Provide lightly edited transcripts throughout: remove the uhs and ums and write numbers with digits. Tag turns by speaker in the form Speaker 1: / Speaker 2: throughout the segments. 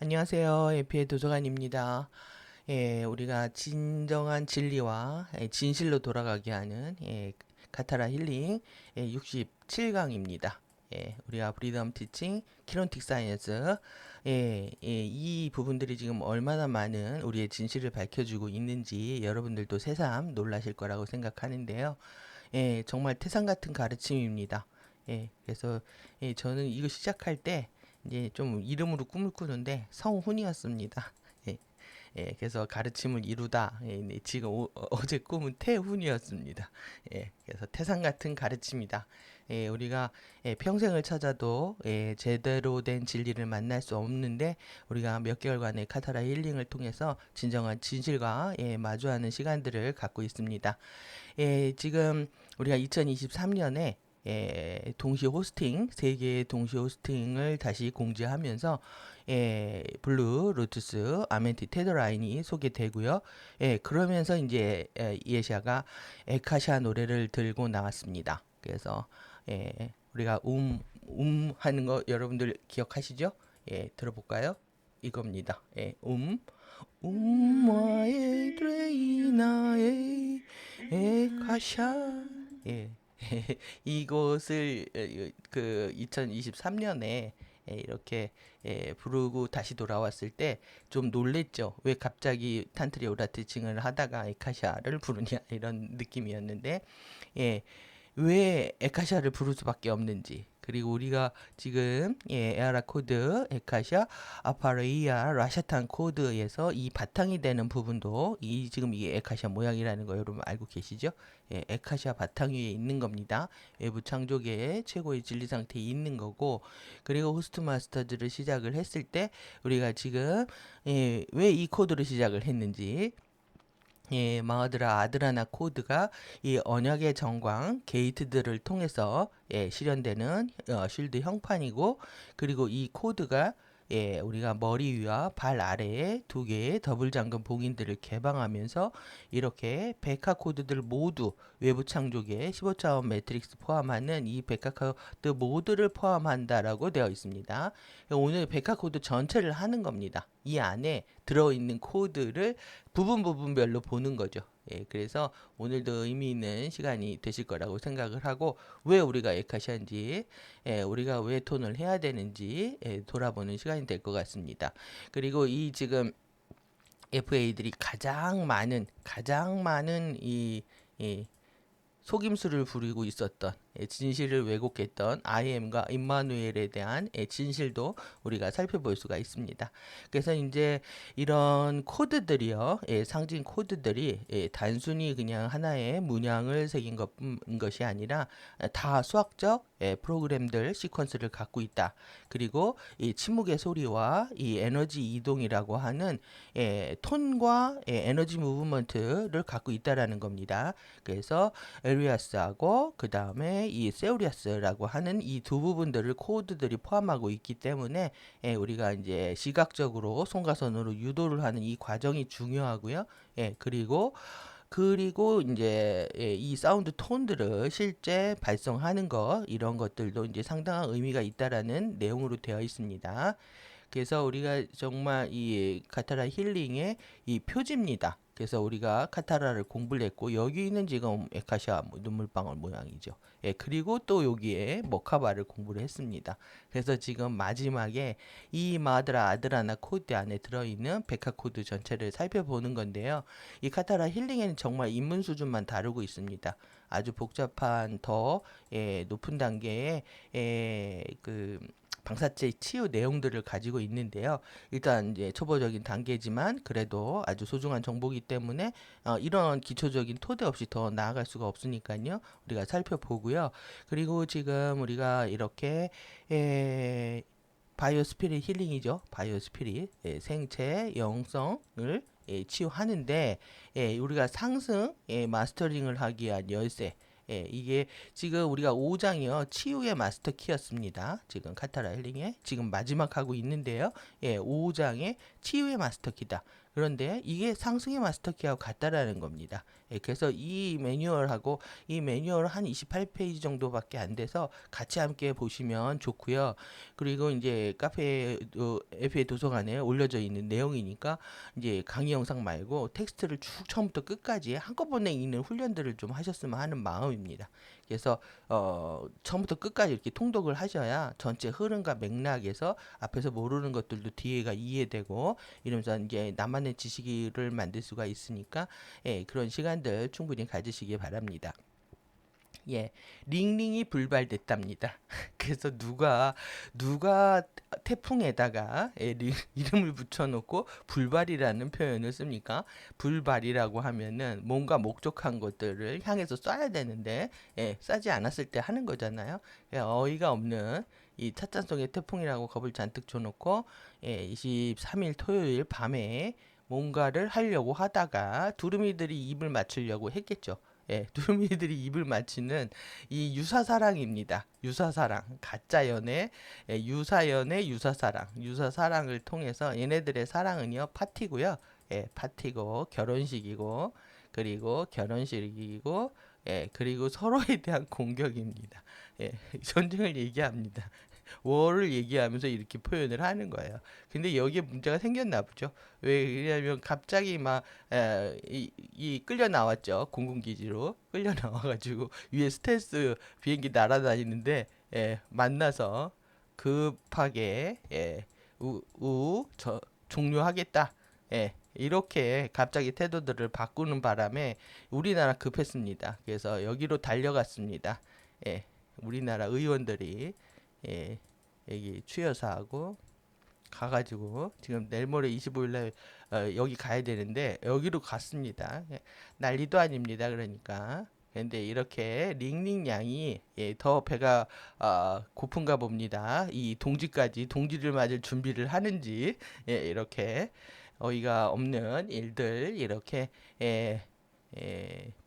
Speaker 1: 안녕하세요. 에피의 도서관입니다. 우리가 진정한 진리와 진실로 돌아가게 하는 카타라 힐링 67강입니다. 우리가 브리덤 티칭, 키론틱 사이언스 이 부분들이 지금 얼마나 많은 우리의 진실을 밝혀주고 있는지 여러분들도 새삼 놀라실 거라고 생각하는데요. 정말 태산 같은 가르침입니다. 그래서 저는 이거 시작할 때 이제 좀 이름으로 꿈을 꾸는데 성훈이었습니다. 예, 그래서 가르침을 이루다. 네, 지금 어제 꿈은 태훈이었습니다. 그래서 태산 같은 가르침이다. 우리가 평생을 찾아도 제대로 된 진리를 만날 수 없는데 우리가 몇 개월간의 카타라 힐링을 통해서 진정한 진실과 마주하는 시간들을 갖고 있습니다. 지금 우리가 2023년에 동시 호스팅, 세 개의 동시 호스팅을 다시 공지하면서 블루, 루투스, 아멘티, 테더라인이 소개되고요. 그러면서 이제 이에샤가 에카샤 노래를 들고 나왔습니다. 그래서 우리가 하는 거 여러분들 기억하시죠? 들어볼까요? 이겁니다. 와의 드레이나의 에카샤. 예. 이곳을 그 2023년에 이렇게 부르고 다시 돌아왔을 때 좀 놀랬죠. 왜 갑자기 탄트리 오라티칭을 하다가 에카샤를 부르냐 이런 느낌이었는데 왜 에카샤를 부를 수밖에 없는지, 그리고 우리가 지금 에아라 코드, 에카샤, 아파레이아, 라샤탄 코드에서 이 바탕이 되는 부분도 이 지금 이게 에카샤 모양이라는 거 여러분 알고 계시죠? 에카샤 바탕 위에 있는 겁니다. 외부 창조계의 최고의 진리 상태에 있는 거고, 그리고 호스트 마스터즈를 시작을 했을 때 우리가 지금 왜 이 코드로 시작을 했는지, 마하드라 아드라나 코드가 이 언약의 정광 게이트들을 통해서 실현되는 쉴드 형판이고, 그리고 이 코드가 우리가 머리 위와 발 아래에 두 개의 더블 잠금 봉인들을 개방하면서 이렇게 백화 코드들 모두 외부 창조계 15차원 매트릭스 포함하는 이 백화 코드 모두를 포함한다라고 되어 있습니다. 오늘 백화 코드 전체를 하는 겁니다. 이 안에 들어있는 코드를 부분별로 보는 거죠. 그래서 오늘도 의미 있는 시간이 되실 거라고 생각을 하고, 왜 우리가 에카샤인지, 우리가 왜 톤을 해야 되는지 돌아보는 시간이 될 것 같습니다. 그리고 이 지금 FA들이 가장 많은 이 속임수를 부리고 있었던, 진실을 왜곡했던 IM과 임마누엘에 대한 진실도 우리가 살펴볼 수가 있습니다. 그래서 이제 이런 코드들이요, 상징 코드들이 단순히 그냥 하나의 문양을 새긴 것이 아니라 다 수학적 프로그램들 시퀀스를 갖고 있다. 그리고 이 침묵의 소리와 이 에너지 이동이라고 하는 톤과 에너지 무브먼트를 갖고 있다라는 겁니다. 그래서 엘리아스하고 그 다음에 이 세우리아스라고 하는 이 두 부분들을 코드들이 포함하고 있기 때문에 우리가 이제 시각적으로 손가선으로 유도를 하는 이 과정이 중요하고요. 그리고 이제 이 사운드 톤들을 실제 발성하는 것, 이런 것들도 이제 상당한 의미가 있다라는 내용으로 되어 있습니다. 그래서 우리가 정말 이 카타라 힐링의 이 표지입니다. 그래서 우리가 카타라를 공부를 했고, 여기는 지금 에카샤 눈물방울 모양이죠. 그리고 또 여기에 모카바를 공부를 했습니다. 그래서 지금 마지막에 이 마드라 아드라나 코드 안에 들어있는 백화 코드 전체를 살펴보는 건데요. 이 카타라 힐링에는 정말 입문 수준만 다루고 있습니다. 아주 복잡한 더 높은 단계의 그 방사체 치유 내용들을 가지고 있는데요. 일단 이제 초보적인 단계지만 그래도 아주 소중한 정보이기 때문에 이런 기초적인 토대 없이 더 나아갈 수가 없으니까요. 우리가 살펴보고요. 그리고 지금 우리가 이렇게 바이오 스피릿 힐링이죠. 바이오 스피릿, 생체 영성을 치유하는데, 우리가 상승, 마스터링을 하기 위한 열쇠, 이게 지금 우리가 5장이요. 치유의 마스터 키였습니다. 지금 카타라 힐링에 지금 마지막 하고 있는데요. 5장의 치유의 마스터 키다. 그런데 이게 상승의 마스터키하고 같다라는 겁니다. 예, 그래서 이 매뉴얼 한 28페이지 정도밖에 안 돼서 같이 함께 보시면 좋고요. 그리고 이제 카페 FA 도서관에 올려져 있는 내용이니까 이제 강의 영상 말고 텍스트를 쭉 처음부터 끝까지 한꺼번에 읽는 훈련들을 좀 하셨으면 하는 마음입니다. 그래서 처음부터 끝까지 이렇게 통독을 하셔야 전체 흐름과 맥락에서 앞에서 모르는 것들도 뒤에가 이해되고 이러면서 이제 나만의 지식을 만들 수가 있으니까 예, 그런 시간들 충분히 가지시기 바랍니다. 예, 링링이 불발됐답니다. 그래서 누가 태풍에다가 이름을 붙여놓고 불발이라는 표현을 씁니까? 불발이라고 하면은 뭔가 목적한 것들을 향해서 쏴야 되는데 쏴지 않았을 때 하는 거잖아요. 어이가 없는 이 찻잔 속의 태풍이라고 겁을 잔뜩 줘놓고 23일 토요일 밤에 뭔가를 하려고 하다가 두루미들이 입을 맞추려고 했겠죠. 예, 두루미들이 입을 맞추는 이 유사사랑입니다. 유사사랑, 가짜 연애, 유사연애, 유사사랑, 유사사랑을 통해서 얘네들의 사랑은요 파티고요. 예, 파티고 결혼식이고 그리고 결혼식이고 그리고 서로에 대한 공격입니다. 예, 전쟁을 얘기합니다. 월을 얘기하면서 이렇게 표현을 하는 거예요. 근데 여기에 문제가 생겼나 보죠. 왜냐하면 갑자기 이 끌려 나왔죠. 공군기지로 끌려 나와가지고 위에 스텔스 비행기 날아다니는데 만나서 급하게 종료하겠다. 이렇게 갑자기 태도들을 바꾸는 바람에 우리나라 급했습니다. 그래서 여기로 달려갔습니다. 우리나라 의원들이 예, 여기 추여사하고 가가지고 지금 내일 모레 25일 날 여기 가야 되는데 여기로 갔습니다. 난리도 아닙니다. 그러니까. 근데 이렇게 링링 양이 더 배가 고픈가 봅니다. 이 동지를 맞을 준비를 하는지 이렇게 어이가 없는 일들 이렇게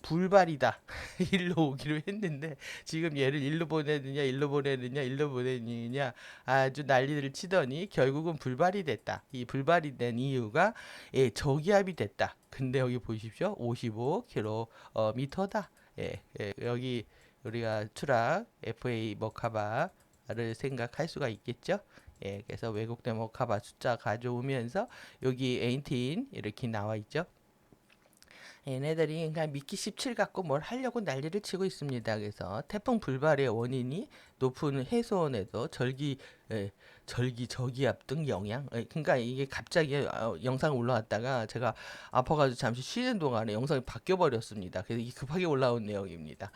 Speaker 1: 불발이다. 일로 오기로 했는데 지금 얘를 일로 보내느냐 아주 난리를 치더니 결국은 불발이 됐다. 이 불발이 된 이유가 저기압이 됐다. 근데 여기 보십시오. 55km다. 여기 우리가 추락 FA 머카바를 생각할 수가 있겠죠. 그래서 왜곡된 머카바 숫자 가져오면서 여기 18 이렇게 나와 있죠. 얘네들이 그냥 미키 17 갖고 뭘 하려고 난리를 치고 있습니다. 그래서 태풍 불발의 원인이 높은 해수온에도 저기압 등 영향. 그러니까 이게 갑자기 영상 올라왔다가 제가 아파가지고 잠시 쉬는 동안에 영상이 바뀌어 버렸습니다. 그래서 이게 급하게 올라온 내용입니다.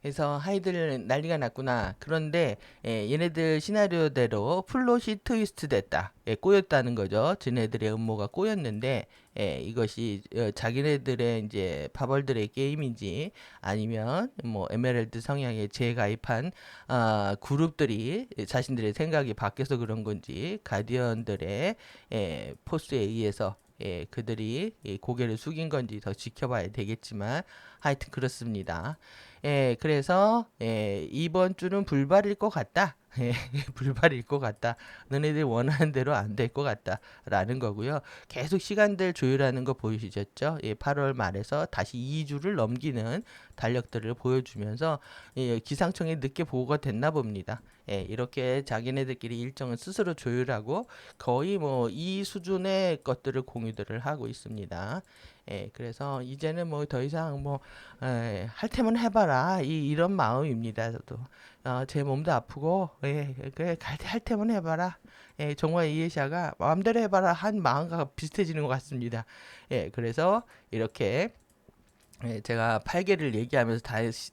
Speaker 1: 그래서 하이들 난리가 났구나. 그런데 얘네들 시나리오대로 플롯이 트위스트 됐다. 꼬였다는 거죠. 쟤네들의 음모가 꼬였는데 이것이 자기네들의 이제 파벌들의 게임인지 아니면 뭐 에메랄드 성향에 재가입한 그룹들이 자신들의 생각이 바뀌어서 그런 건지 가디언들의 포스에 의해서 그들이 고개를 숙인 건지 더 지켜봐야 되겠지만 하여튼 그렇습니다. 그래서 이번 주는 불발일 것 같다. 불발일 것 같다. 너네들 원하는 대로 안 될 것 같다. 라는 거고요. 계속 시간들 조율하는 거 보이시죠? 8월 말에서 다시 2주를 넘기는 달력들을 보여주면서 기상청에 늦게 보고가 됐나 봅니다. 이렇게 자기네들끼리 일정을 스스로 조율하고 거의 뭐 이 수준의 것들을 공유들을 하고 있습니다. 그래서 이제는 뭐 더 이상 뭐 할 테면 해봐라 이런 마음입니다. 저도 제 몸도 아프고 그래 할 테면 해봐라. 정말 이해샤가 마음대로 해봐라 한 마음과 비슷해지는 것 같습니다. 그래서 이렇게 제가 팔개를 얘기하면서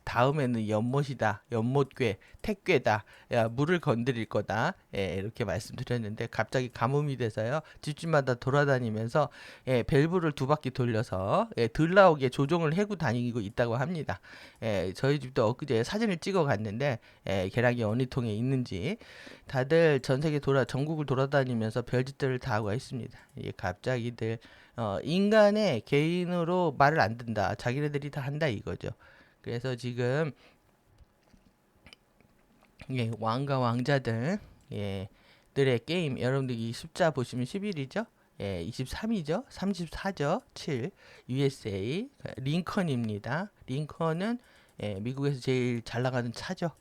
Speaker 1: 다음에는 연못이다, 연못괴, 택괴다, 야, 물을 건드릴 거다, 이렇게 말씀드렸는데 갑자기 가뭄이 돼서요 집집마다 돌아다니면서 밸브를 2바퀴 돌려서 들 나오게 조종을 해고 다니고 있다고 합니다. 저희 집도 엊그제 사진을 찍어 갔는데 계량기 어느 통에 있는지 다들 전 세계 전국을 돌아다니면서 별짓들을 다 하고 있습니다. 갑자기들 인간의 개인으로 말을 안 듣는다. 자기네들이 다 한다 이거죠. 그래서 지금 왕과 왕자들 들의 게임 여러분들 이 숫자 보시면 11이죠? 23이죠. 34죠. 7. USA 링컨입니다. 링컨은 미국에서 제일 잘 나가는 차죠.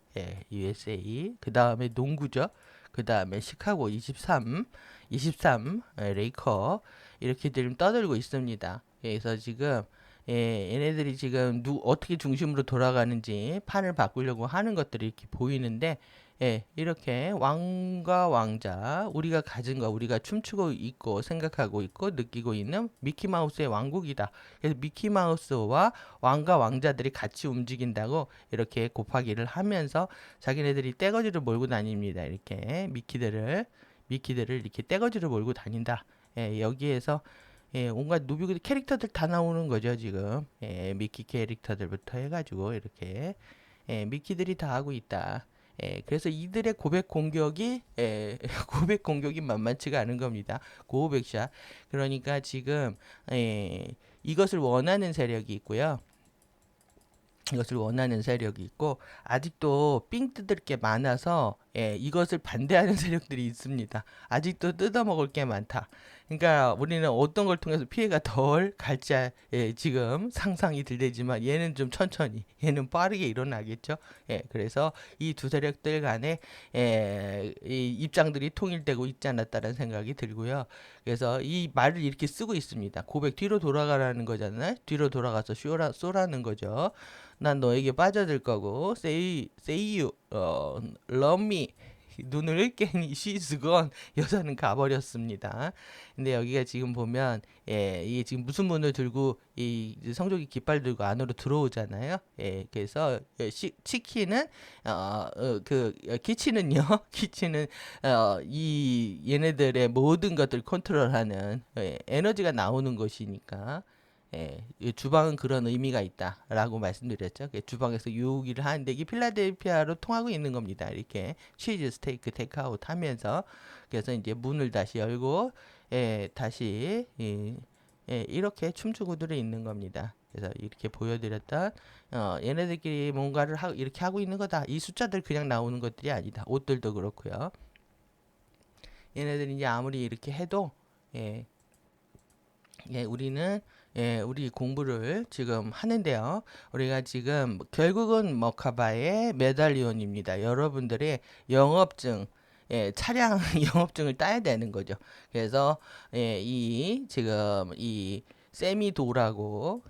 Speaker 1: USA. 그 다음에 농구죠. 그 다음에 시카고 23 레이커 이렇게 지금 떠들고 있습니다. 그래서 지금 얘네들이 지금 어떻게 중심으로 돌아가는지 판을 바꾸려고 하는 것들이 이렇게 보이는데 이렇게 왕과 왕자, 우리가 가진 거, 우리가 춤추고 있고 생각하고 있고 느끼고 있는 미키마우스의 왕국이다. 그래서 미키마우스와 왕과 왕자들이 같이 움직인다고 이렇게 곱하기를 하면서 자기네들이 떼거지를 몰고 다닙니다. 이렇게 미키들을 이렇게 떼거지를 몰고 다닌다. 여기에서 온갖 누비 캐릭터들 다 나오는 거죠, 지금. 미키 캐릭터들부터 해가지고 이렇게 미키들이 다 하고 있다. 그래서 이들의 고백 공격이 고백 공격이 만만치가 않은 겁니다. 고백샷. 그러니까 지금 이것을 원하는 세력이 있고요. 이것을 원하는 세력이 있고 아직도 삥 뜯을 게 많아서 이것을 반대하는 세력들이 있습니다. 아직도 뜯어먹을 게 많다. 그러니까 우리는 어떤 걸 통해서 피해가 덜 갈지 지금 상상이 들되지만 얘는 좀 천천히, 얘는 빠르게 일어나겠죠. 그래서 이 두 세력들 간에 이 입장들이 통일되고 있지 않았다는 생각이 들고요. 그래서 이 말을 이렇게 쓰고 있습니다. 고백 뒤로 돌아가라는 거잖아요. 뒤로 돌아가서 쏘라는 거죠. 난 너에게 빠져들 거고 say you love me 눈을 깨니 she's gone 여자는 가버렸습니다. 근데 여기가 지금 보면 이게 지금 무슨 문을 들고 이 성조기 깃발 들고 안으로 들어오잖아요. 그래서 치킨은 키치는요. 키치는 이 얘네들의 모든 것들 컨트롤하는 에너지가 나오는 것이니까 이 주방은 그런 의미가 있다라고 말씀드렸죠. 주방에서 요기를 하는데 이게 필라델피아로 통하고 있는 겁니다. 이렇게 치즈 스테이크 테이크아웃 하면서 그래서 이제 문을 다시 열고 다시 이렇게 춤추고들어 있는 겁니다. 그래서 이렇게 보여드렸던 얘네들끼리 뭔가를 이렇게 하고 있는 거다. 이 숫자들 그냥 나오는 것들이 아니다. 옷들도 그렇고요. 얘네들이 이제 아무리 이렇게 해도 우리는 우리 공부를 지금 하는데요. 우리가 지금 결국은 머카바의 메달리온입니다. 여러분들의 영업증, 차량 영업증을 따야 되는 거죠. 그래서 지금 이 세미 도라고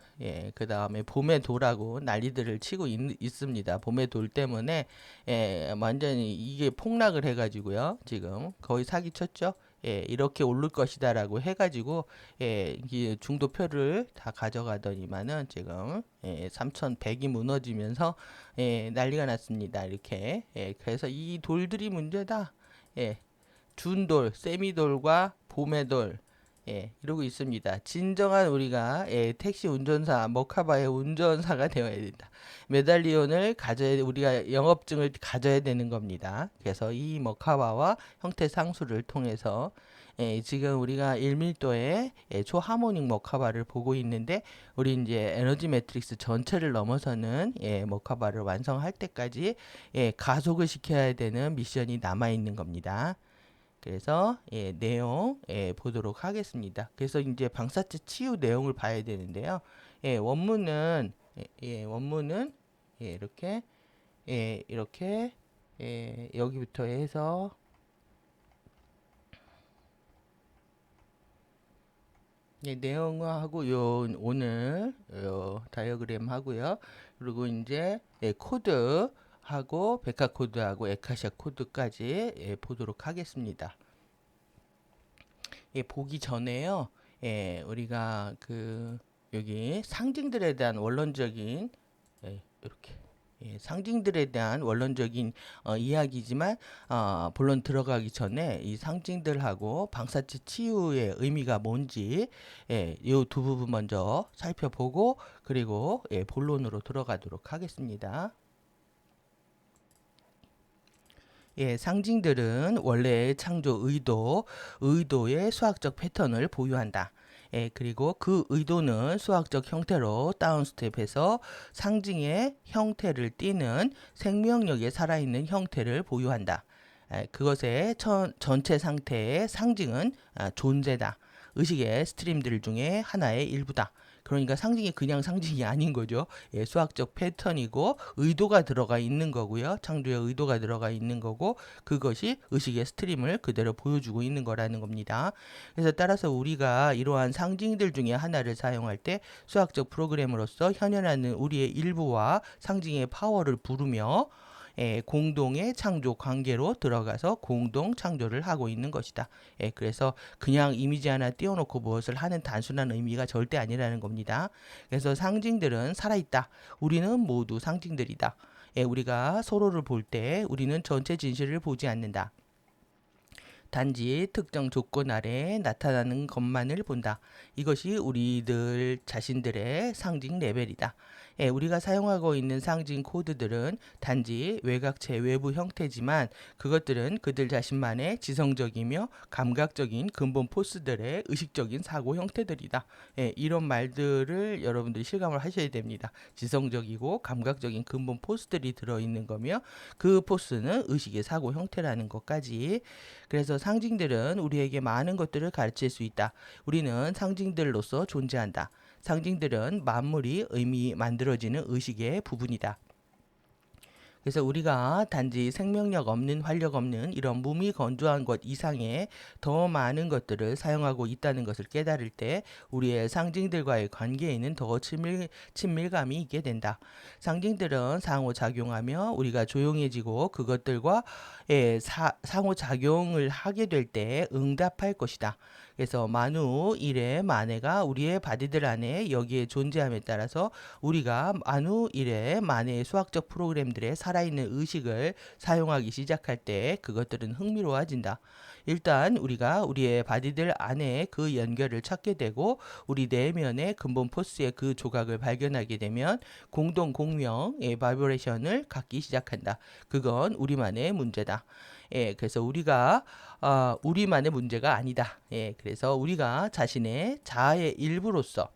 Speaker 1: 그 다음에 봄의 도라고 난리들을 치고 있습니다. 봄의 돌 때문에 완전히 이게 폭락을 해가지고요. 지금 거의 사기쳤죠. 이렇게 오를 것이다라고 해가지고 이 중도표를 다 가져가더니만은 지금 3,100이 무너지면서 난리가 났습니다. 이렇게 그래서 이 돌들이 문제다. 준돌, 세미돌과 봄의돌 이러고 있습니다. 진정한 우리가 택시 운전사, 머카바의 운전사가 되어야 된다. 메달리온을 우리가 영업증을 가져야 되는 겁니다. 그래서 이 머카바와 형태 상수를 통해서 지금 우리가 1밀도의 초하모닉 머카바를 보고 있는데 우리 이제 에너지 매트릭스 전체를 넘어서는 머카바를 완성할 때까지 가속을 시켜야 되는 미션이 남아 있는 겁니다. 그래서 내용 보도록 하겠습니다. 그래서 이제 방사체 치유 내용을 봐야 되는데요. 원문은 이렇게 여기부터 해서 내용하고 오늘 다이어그램 하고요. 그리고 이제 코드 하고 백화 코드하고 에카시아 코드까지 보도록 하겠습니다. 보기 전에요. 우리가 여기 상징들에 대한 원론적인 이렇게 상징들에 대한 원론적인 이야기지만 본론 들어가기 전에 이 상징들하고 방사체 치유의 의미가 뭔지 이 두 부분 먼저 살펴보고 그리고 본론으로 들어가도록 하겠습니다. 상징들은 원래의 창조 의도의 수학적 패턴을 보유한다. 그리고 그 의도는 수학적 형태로 다운스텝해서 상징의 형태를 띠는 생명력에 살아있는 형태를 보유한다. 그것의 전체 상태의 상징은 존재다. 의식의 스트림들 중에 하나의 일부다. 그러니까 상징이 그냥 상징이 아닌 거죠. 예, 수학적 패턴이고 의도가 들어가 있는 거고요. 창조의 의도가 들어가 있는 거고 그것이 의식의 스트림을 그대로 보여주고 있는 거라는 겁니다. 그래서 따라서 우리가 이러한 상징들 중에 하나를 사용할 때 수학적 프로그램으로서 현현하는 우리의 일부와 상징의 파워를 부르며 공동의 창조 관계로 들어가서 공동 창조를 하고 있는 것이다. 그래서 그냥 이미지 하나 띄워놓고 무엇을 하는 단순한 의미가 절대 아니라는 겁니다. 그래서 상징들은 살아있다. 우리는 모두 상징들이다. 우리가 서로를 볼 때 우리는 전체 진실을 보지 않는다. 단지 특정 조건 아래 나타나는 것만을 본다. 이것이 우리들 자신들의 상징 레벨이다. 우리가 사용하고 있는 상징 코드들은 단지 외곽체 외부 형태지만 그것들은 그들 자신만의 지성적이며 감각적인 근본 포스들의 의식적인 사고 형태들이다. 이런 말들을 여러분들이 실감을 하셔야 됩니다. 지성적이고 감각적인 근본 포스들이 들어있는 거며 그 포스는 의식의 사고 형태라는 것까지. 그래서 상징들은 우리에게 많은 것들을 가르칠 수 있다. 우리는 상징들로서 존재한다. 상징들은 만물이 의미 만들어지는 의식의 부분이다. 그래서 우리가 단지 생명력 없는 활력 없는 이런 무미건조한 것 이상의 더 많은 것들을 사용하고 있다는 것을 깨달을 때 우리의 상징들과의 관계에는 더 친밀감이 있게 된다. 상징들은 상호작용하며 우리가 조용해지고 그것들과 상호작용을 하게 될 때 응답할 것이다. 그래서 만우 일의 만해가 우리의 바디들 안에 여기에 존재함에 따라서 우리가 만우 일의 만해의 수학적 프로그램들의 살아있는 의식을 사용하기 시작할 때 그것들은 흥미로워진다. 일단 우리가 우리의 바디들 안에 그 연결을 찾게 되고 우리 내면의 근본 포스의 그 조각을 발견하게 되면 공동 공명의 바이브레이션을 갖기 시작한다. 그건 우리만의 문제다. 그래서 우리가 우리만의 문제가 아니다. 그래서 우리가 자신의 자아의 일부로서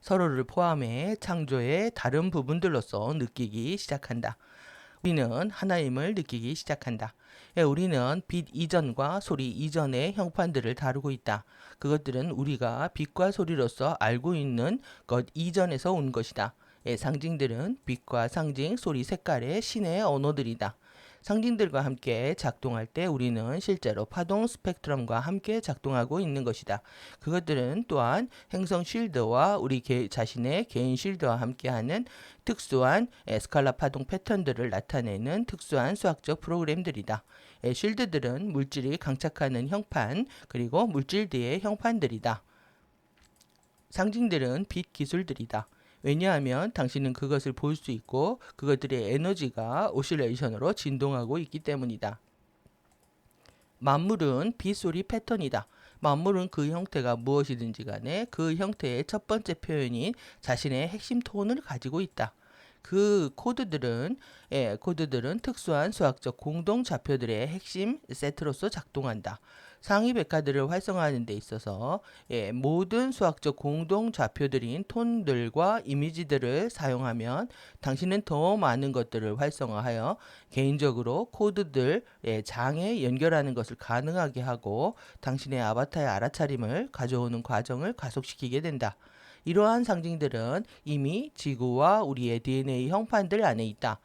Speaker 1: 서로를 포함해 창조의 다른 부분들로서 느끼기 시작한다. 우리는 하나임을 느끼기 시작한다. 우리는 빛 이전과 소리 이전의 형판들을 다루고 있다. 그것들은 우리가 빛과 소리로서 알고 있는 것 이전에서 온 것이다. 상징들은 빛과 상징, 소리, 색깔의 신의 언어들이다. 상징들과 함께 작동할 때 우리는 실제로 파동 스펙트럼과 함께 작동하고 있는 것이다. 그것들은 또한 행성 쉴드와 우리 자신의 개인 쉴드와 함께하는 특수한 스칼라 파동 패턴들을 나타내는 특수한 수학적 프로그램들이다. 쉴드들은 물질이 강착하는 형판 그리고 물질들의 형판들이다. 상징들은 빛 기술들이다. 왜냐하면 당신은 그것을 볼 수 있고 그것들의 에너지가 오실레이션으로 진동하고 있기 때문이다. 만물은 빛소리 패턴이다. 만물은 그 형태가 무엇이든지 간에 그 형태의 첫 번째 표현인 자신의 핵심 톤을 가지고 있다. 그 코드들은 특수한 수학적 공동 좌표들의 핵심 세트로서 작동한다. 상위 백화들을 활성화하는 데 있어서 모든 수학적 공동 좌표들인 톤들과 이미지들을 사용하면 당신은 더 많은 것들을 활성화하여 개인적으로 코드들 장에 연결하는 것을 가능하게 하고 당신의 아바타의 알아차림을 가져오는 과정을 가속시키게 된다. 이러한 상징들은 이미 지구와 우리의 DNA 형판들 안에 있다.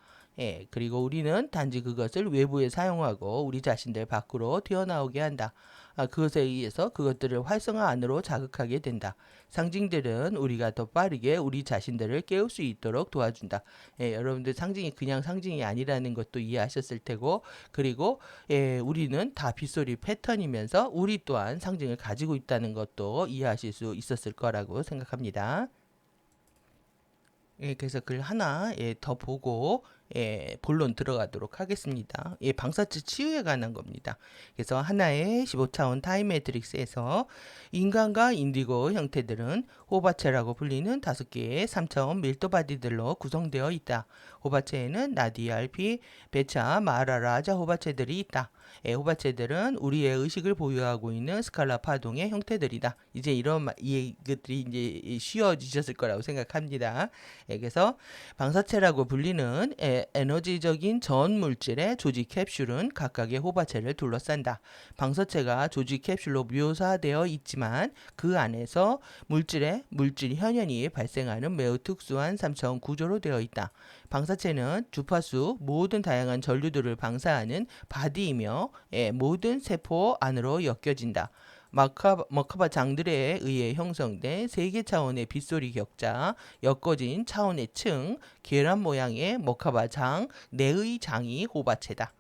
Speaker 1: 그리고 우리는 단지 그것을 외부에 사용하고 우리 자신들 밖으로 튀어나오게 한다. 그것에 의해서 그것들을 활성화 안으로 자극하게 된다. 상징들은 우리가 더 빠르게 우리 자신들을 깨울 수 있도록 도와준다. 여러분들 상징이 그냥 상징이 아니라는 것도 이해하셨을 테고 그리고 우리는 다 빗소리 패턴이면서 우리 또한 상징을 가지고 있다는 것도 이해하실 수 있었을 거라고 생각합니다. 그래서 글 하나 더 보고 본론 들어가도록 하겠습니다. 방사체 치유에 관한 겁니다. 그래서 하나의 15차원 타임 매트릭스에서 인간과 인디고 형태들은 호바체라고 불리는 5개의 3차원 밀도 바디들로 구성되어 있다. 호바체에는 나디알피, 베차, 마라라자 호바체들이 있다. 호바체들은 우리의 의식을 보유하고 있는 스칼라 파동의 형태들이다. 이제 이런 이것들이 이제 쉬워지셨을 거라고 생각합니다. 그래서 방사체라고 불리는 에너지적인 전 물질의 조직 캡슐은 각각의 호바체를 둘러싼다. 방사체가 조직 캡슐로 묘사되어 있지만 그 안에서 물질 현연이 발생하는 매우 특수한 3차원 구조로 되어 있다. 방사체는 주파수 모든 다양한 전류들을 방사하는 바디이며 모든 세포 안으로 엮여진다. 머카바 장들에 의해 형성된 세개 차원의 빗소리 격자, 엮어진 차원의 층, 계란 모양의 머카바 장, 내의 장이 호바체다.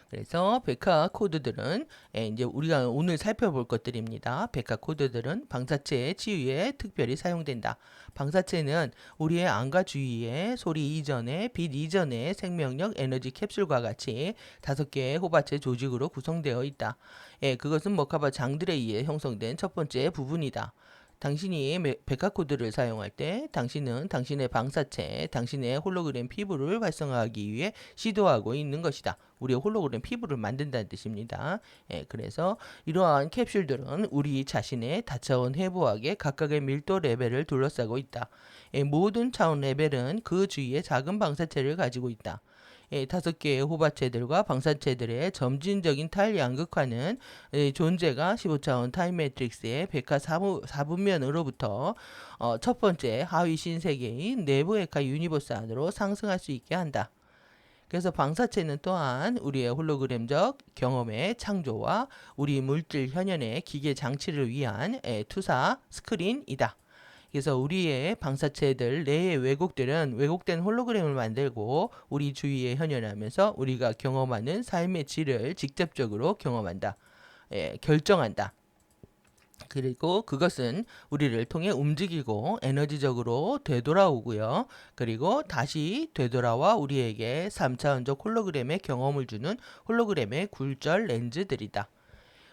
Speaker 1: 그래서 백화 코드들은 이제 우리가 오늘 살펴볼 것들입니다. 백화 코드들은 방사체의 치유에 특별히 사용된다. 방사체는 우리의 안과 주위에 소리 이전의, 빛 이전의 생명력 에너지 캡슐과 같이 5개의 호바체 조직으로 구성되어 있다. 그것은 머카바 장들에 의해 형성된 첫 번째 부분이다. 당신이 백화 코드를 사용할 때 당신은 당신의 방사체, 당신의 홀로그램 피부를 활성화하기 위해 시도하고 있는 것이다. 우리의 홀로그램 피부를 만든다는 뜻입니다. 그래서 이러한 캡슐들은 우리 자신의 다차원 해부학의 각각의 밀도 레벨을 둘러싸고 있다. 모든 차원 레벨은 그 주위에 작은 방사체를 가지고 있다. 5개의 호바체들과 방사체들의 점진적인 탈양극화는 존재가 15차원 타임 매트릭스의 백화 4분면으로부터 첫 번째 하위 신세계인 내부 에카 유니버스 안으로 상승할 수 있게 한다. 그래서 방사체는 또한 우리의 홀로그램적 경험의 창조와 우리 물질 현현의 기계 장치를 위한 투사 스크린이다. 그래서 우리의 방사체들 내의 왜곡들은 왜곡된 홀로그램을 만들고 우리 주위에 현현하면서 우리가 경험하는 삶의 질을 직접적으로 경험한다. 결정한다. 그리고 그것은 우리를 통해 움직이고 에너지적으로 되돌아오고요. 그리고 다시 되돌아와 우리에게 3차원적 홀로그램의 경험을 주는 홀로그램의 굴절 렌즈들이다.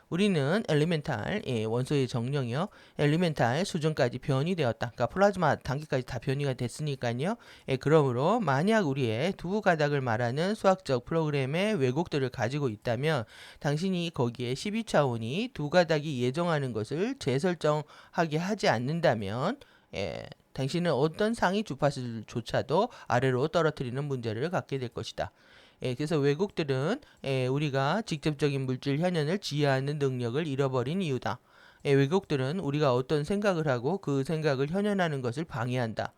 Speaker 1: 우리는 엘리멘탈 원소의 정령이요. 엘리멘탈 수준까지 변이 되었다. 그러니까 플라즈마 단계까지 다 변이가 됐으니까요. 그러므로 만약 우리의 두 가닥을 말하는 수학적 프로그램의 왜곡들을 가지고 있다면 당신이 거기에 12차원이 두 가닥이 예정하는 것을 재설정하게 하지 않는다면 당신은 어떤 상위 주파수조차도 아래로 떨어뜨리는 문제를 갖게 될 것이다. 그래서 왜곡들은 우리가 직접적인 물질 현현을 지휘하는 능력을 잃어버린 이유다. 왜곡들은 우리가 어떤 생각을 하고 그 생각을 현현하는 것을 방해한다.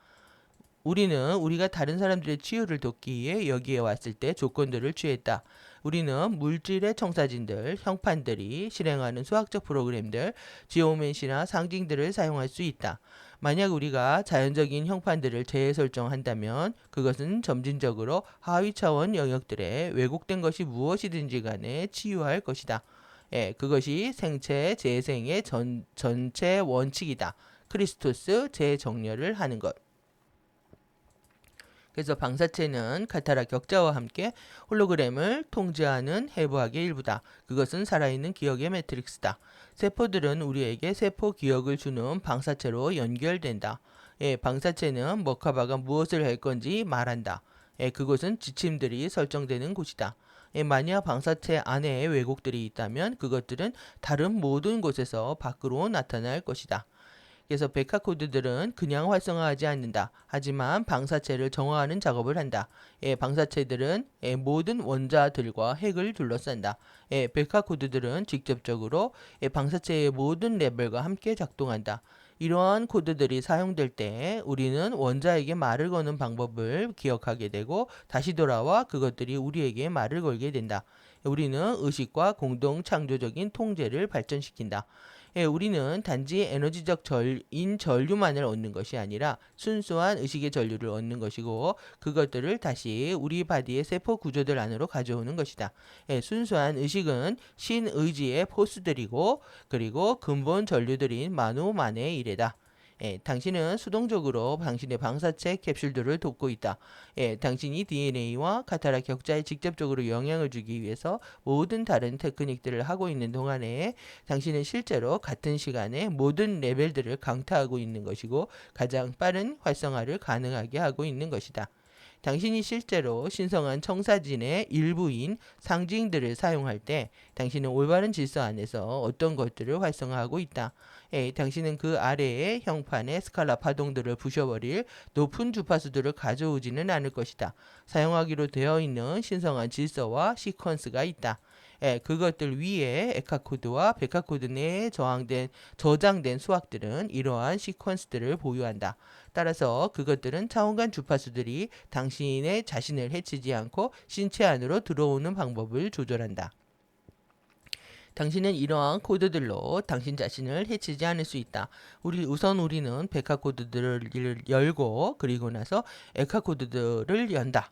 Speaker 1: 우리는 우리가 다른 사람들의 치유를 돕기 위해 여기에 왔을 때 조건들을 취했다. 우리는 물질의 청사진들, 형판들이 실행하는 수학적 프로그램들, 지오메시나 상징들을 사용할 수 있다. 만약 우리가 자연적인 형판들을 재설정한다면 그것은 점진적으로 하위 차원 영역들에 왜곡된 것이 무엇이든지 간에 치유할 것이다. 그것이 생체 재생의 전체 원칙이다. 크리스토스 재정렬을 하는 것. 그래서 방사체는 카타라 격자와 함께 홀로그램을 통제하는 해부학의 일부다. 그것은 살아있는 기억의 매트릭스다. 세포들은 우리에게 세포 기억을 주는 방사체로 연결된다. 방사체는 머카바가 무엇을 할 건지 말한다. 그것은 지침들이 설정되는 곳이다. 만약 방사체 안에 왜곡들이 있다면 그것들은 다른 모든 곳에서 밖으로 나타날 것이다. 그래서 백화 코드들은 그냥 활성화하지 않는다. 하지만 방사체를 정화하는 작업을 한다. 방사체들은 모든 원자들과 핵을 둘러싼다. 백화 코드들은 직접적으로 방사체의 모든 레벨과 함께 작동한다. 이러한 코드들이 사용될 때 우리는 원자에게 말을 거는 방법을 기억하게 되고 다시 돌아와 그것들이 우리에게 말을 걸게 된다. 우리는 의식과 공동 창조적인 통제를 발전시킨다. 우리는 단지 에너지적 전류만을 얻는 것이 아니라 순수한 의식의 전류를 얻는 것이고 그것들을 다시 우리 바디의 세포 구조들 안으로 가져오는 것이다. 순수한 의식은 신의지의 포스들이고 그리고 근본 전류들인 만우만의 일이다. 당신은 수동적으로 당신의 방사체 캡슐들을 돕고 있다. 당신이 DNA와 카타라 격자에 직접적으로 영향을 주기 위해서 모든 다른 테크닉들을 하고 있는 동안에 당신은 실제로 같은 시간에 모든 레벨들을 강타하고 있는 것이고 가장 빠른 활성화를 가능하게 하고 있는 것이다. 당신이 실제로 신성한 청사진의 일부인 상징들을 사용할 때 당신은 올바른 질서 안에서 어떤 것들을 활성화하고 있다. 당신은 그 아래의 형판의 스칼라 파동들을 부셔버릴 높은 주파수들을 가져오지는 않을 것이다. 사용하기로 되어 있는 신성한 질서와 시퀀스가 있다. 그것들 위에 에카코드와 베카코드 내에 저장된 수학들은 이러한 시퀀스들을 보유한다. 따라서 그것들은 차원간 주파수들이 당신의 자신을 해치지 않고 신체 안으로 들어오는 방법을 조절한다. 당신은 이러한 코드들로 당신 자신을 해치지 않을 수 있다. 우리는 베카 코드들을 열고 그리고 나서 에카 코드들을 연다.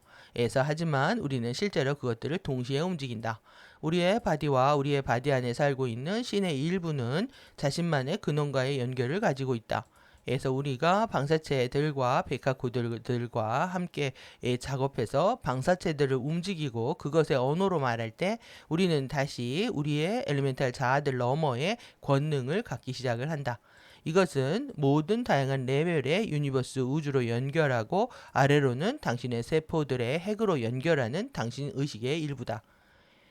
Speaker 1: 하지만 우리는 실제로 그것들을 동시에 움직인다. 우리의 바디와 우리의 바디 안에 살고 있는 신의 일부는 자신만의 근원과의 연결을 가지고 있다. 그래서 우리가 방사체들과 베카코드들과 함께 작업해서 방사체들을 움직이고 그것의 언어로 말할 때 우리는 다시 우리의 엘리멘탈 자아들 너머의 권능을 갖기 시작을 한다. 이것은 모든 다양한 레벨의 유니버스 우주로 연결하고 아래로는 당신의 세포들의 핵으로 연결하는 당신 의식의 일부다.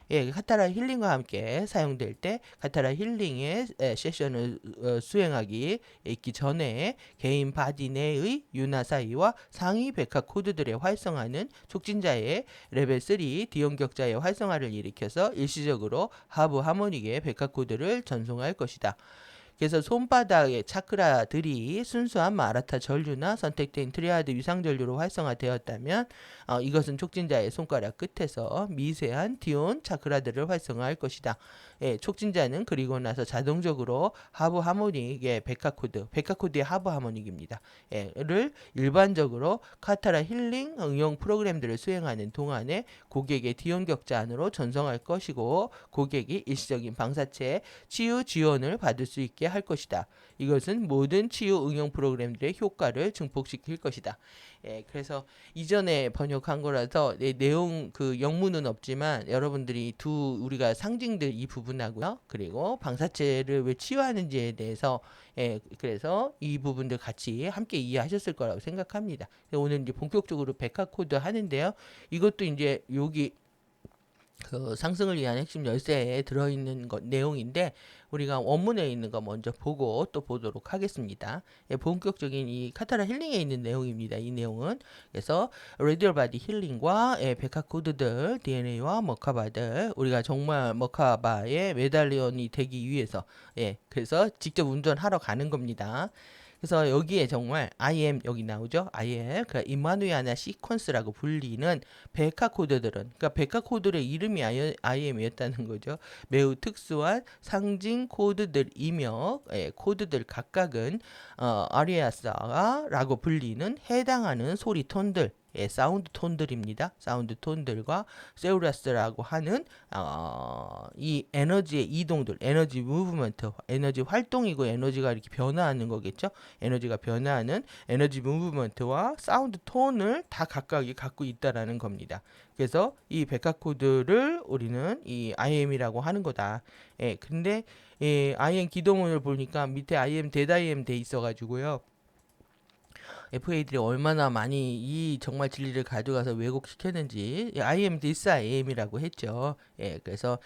Speaker 1: 카타라 힐링과 함께 사용될 때 카타라 힐링의 세션을 수행하기 있기 전에 개인 바디 내의 유나사이와 상위 백화 코드들의 활성화는 촉진자의 레벨 3 디온격자의 활성화를 일으켜서 일시적으로 하부 하모닉의 백화 코드를 전송할 것이다. 그래서 손바닥의 차크라들이 순수한 마라타 전류나 선택된 트리아드 위상 전류로 활성화되었다면 이것은 촉진자의 손가락 끝에서 미세한 디온 차크라들을 활성화할 것이다. 촉진자는 그리고 나서 자동적으로 하부 하모닉의 베카코드의 하부 하모닉입니다. 를 일반적으로 카타라 힐링 응용 프로그램들을 수행하는 동안에 고객의 디온 격자 안으로 전송할 것이고 고객이 일시적인 방사체 치유 지원을 받을 수 있게 할 것이다. 이것은 모든 치유 응용 프로그램들의 효과를 증폭시킬 것이다. 그래서 이전에 번역한 거라서 내용 그 영문은 없지만 여러분들이 우리가 상징들 이 부분하고요. 그리고 방사체를 왜 치유하는지에 대해서 그래서 이 부분들 같이 함께 이해하셨을 거라고 생각합니다. 오늘 이제 본격적으로 백화 코드 하는데요. 이것도 이제 여기 그 상승을 위한 핵심 열쇠에 들어있는 내용인데 우리가 원문에 있는 거 먼저 보고 또 보도록 하겠습니다. 본격적인 이 카타라 힐링에 있는 내용입니다. 이 내용은 그래서 레디얼 바디 힐링과 백화 코드들 DNA와 머카바들 우리가 정말 머카바의 메달리언이 되기 위해서 그래서 직접 운전하러 가는 겁니다. 그래서 여기에 정말 IM 여기 나오죠. IM 그 이마누야나 시퀀스라고 불리는 베카 코드들은 그러니까 베카 코드의 이름이 IM이었다는 거죠. 매우 특수한 상징 코드들이며 코드들 각각은 아리아사라고 불리는 해당하는 소리 톤들 사운드 톤들입니다. 사운드 톤들과 세우라스라고 하는 이 에너지의 이동들, 에너지 무브먼트, 에너지 활동이고 에너지가 이렇게 변화하는 거겠죠. 에너지가 변화하는 에너지 무브먼트와 사운드 톤을 다 각각이 갖고 있다라는 겁니다. 그래서 이 백화 코드를 우리는 이 IM이라고 하는 거다. 근데 IM 기도문을 보니까 밑에 IM 대다IM 돼 있어가지고요. FA들이 얼마나 많이 이 정말 진리를 가져가서 왜곡시켰는지 IM this IM이라고 했죠. 그래서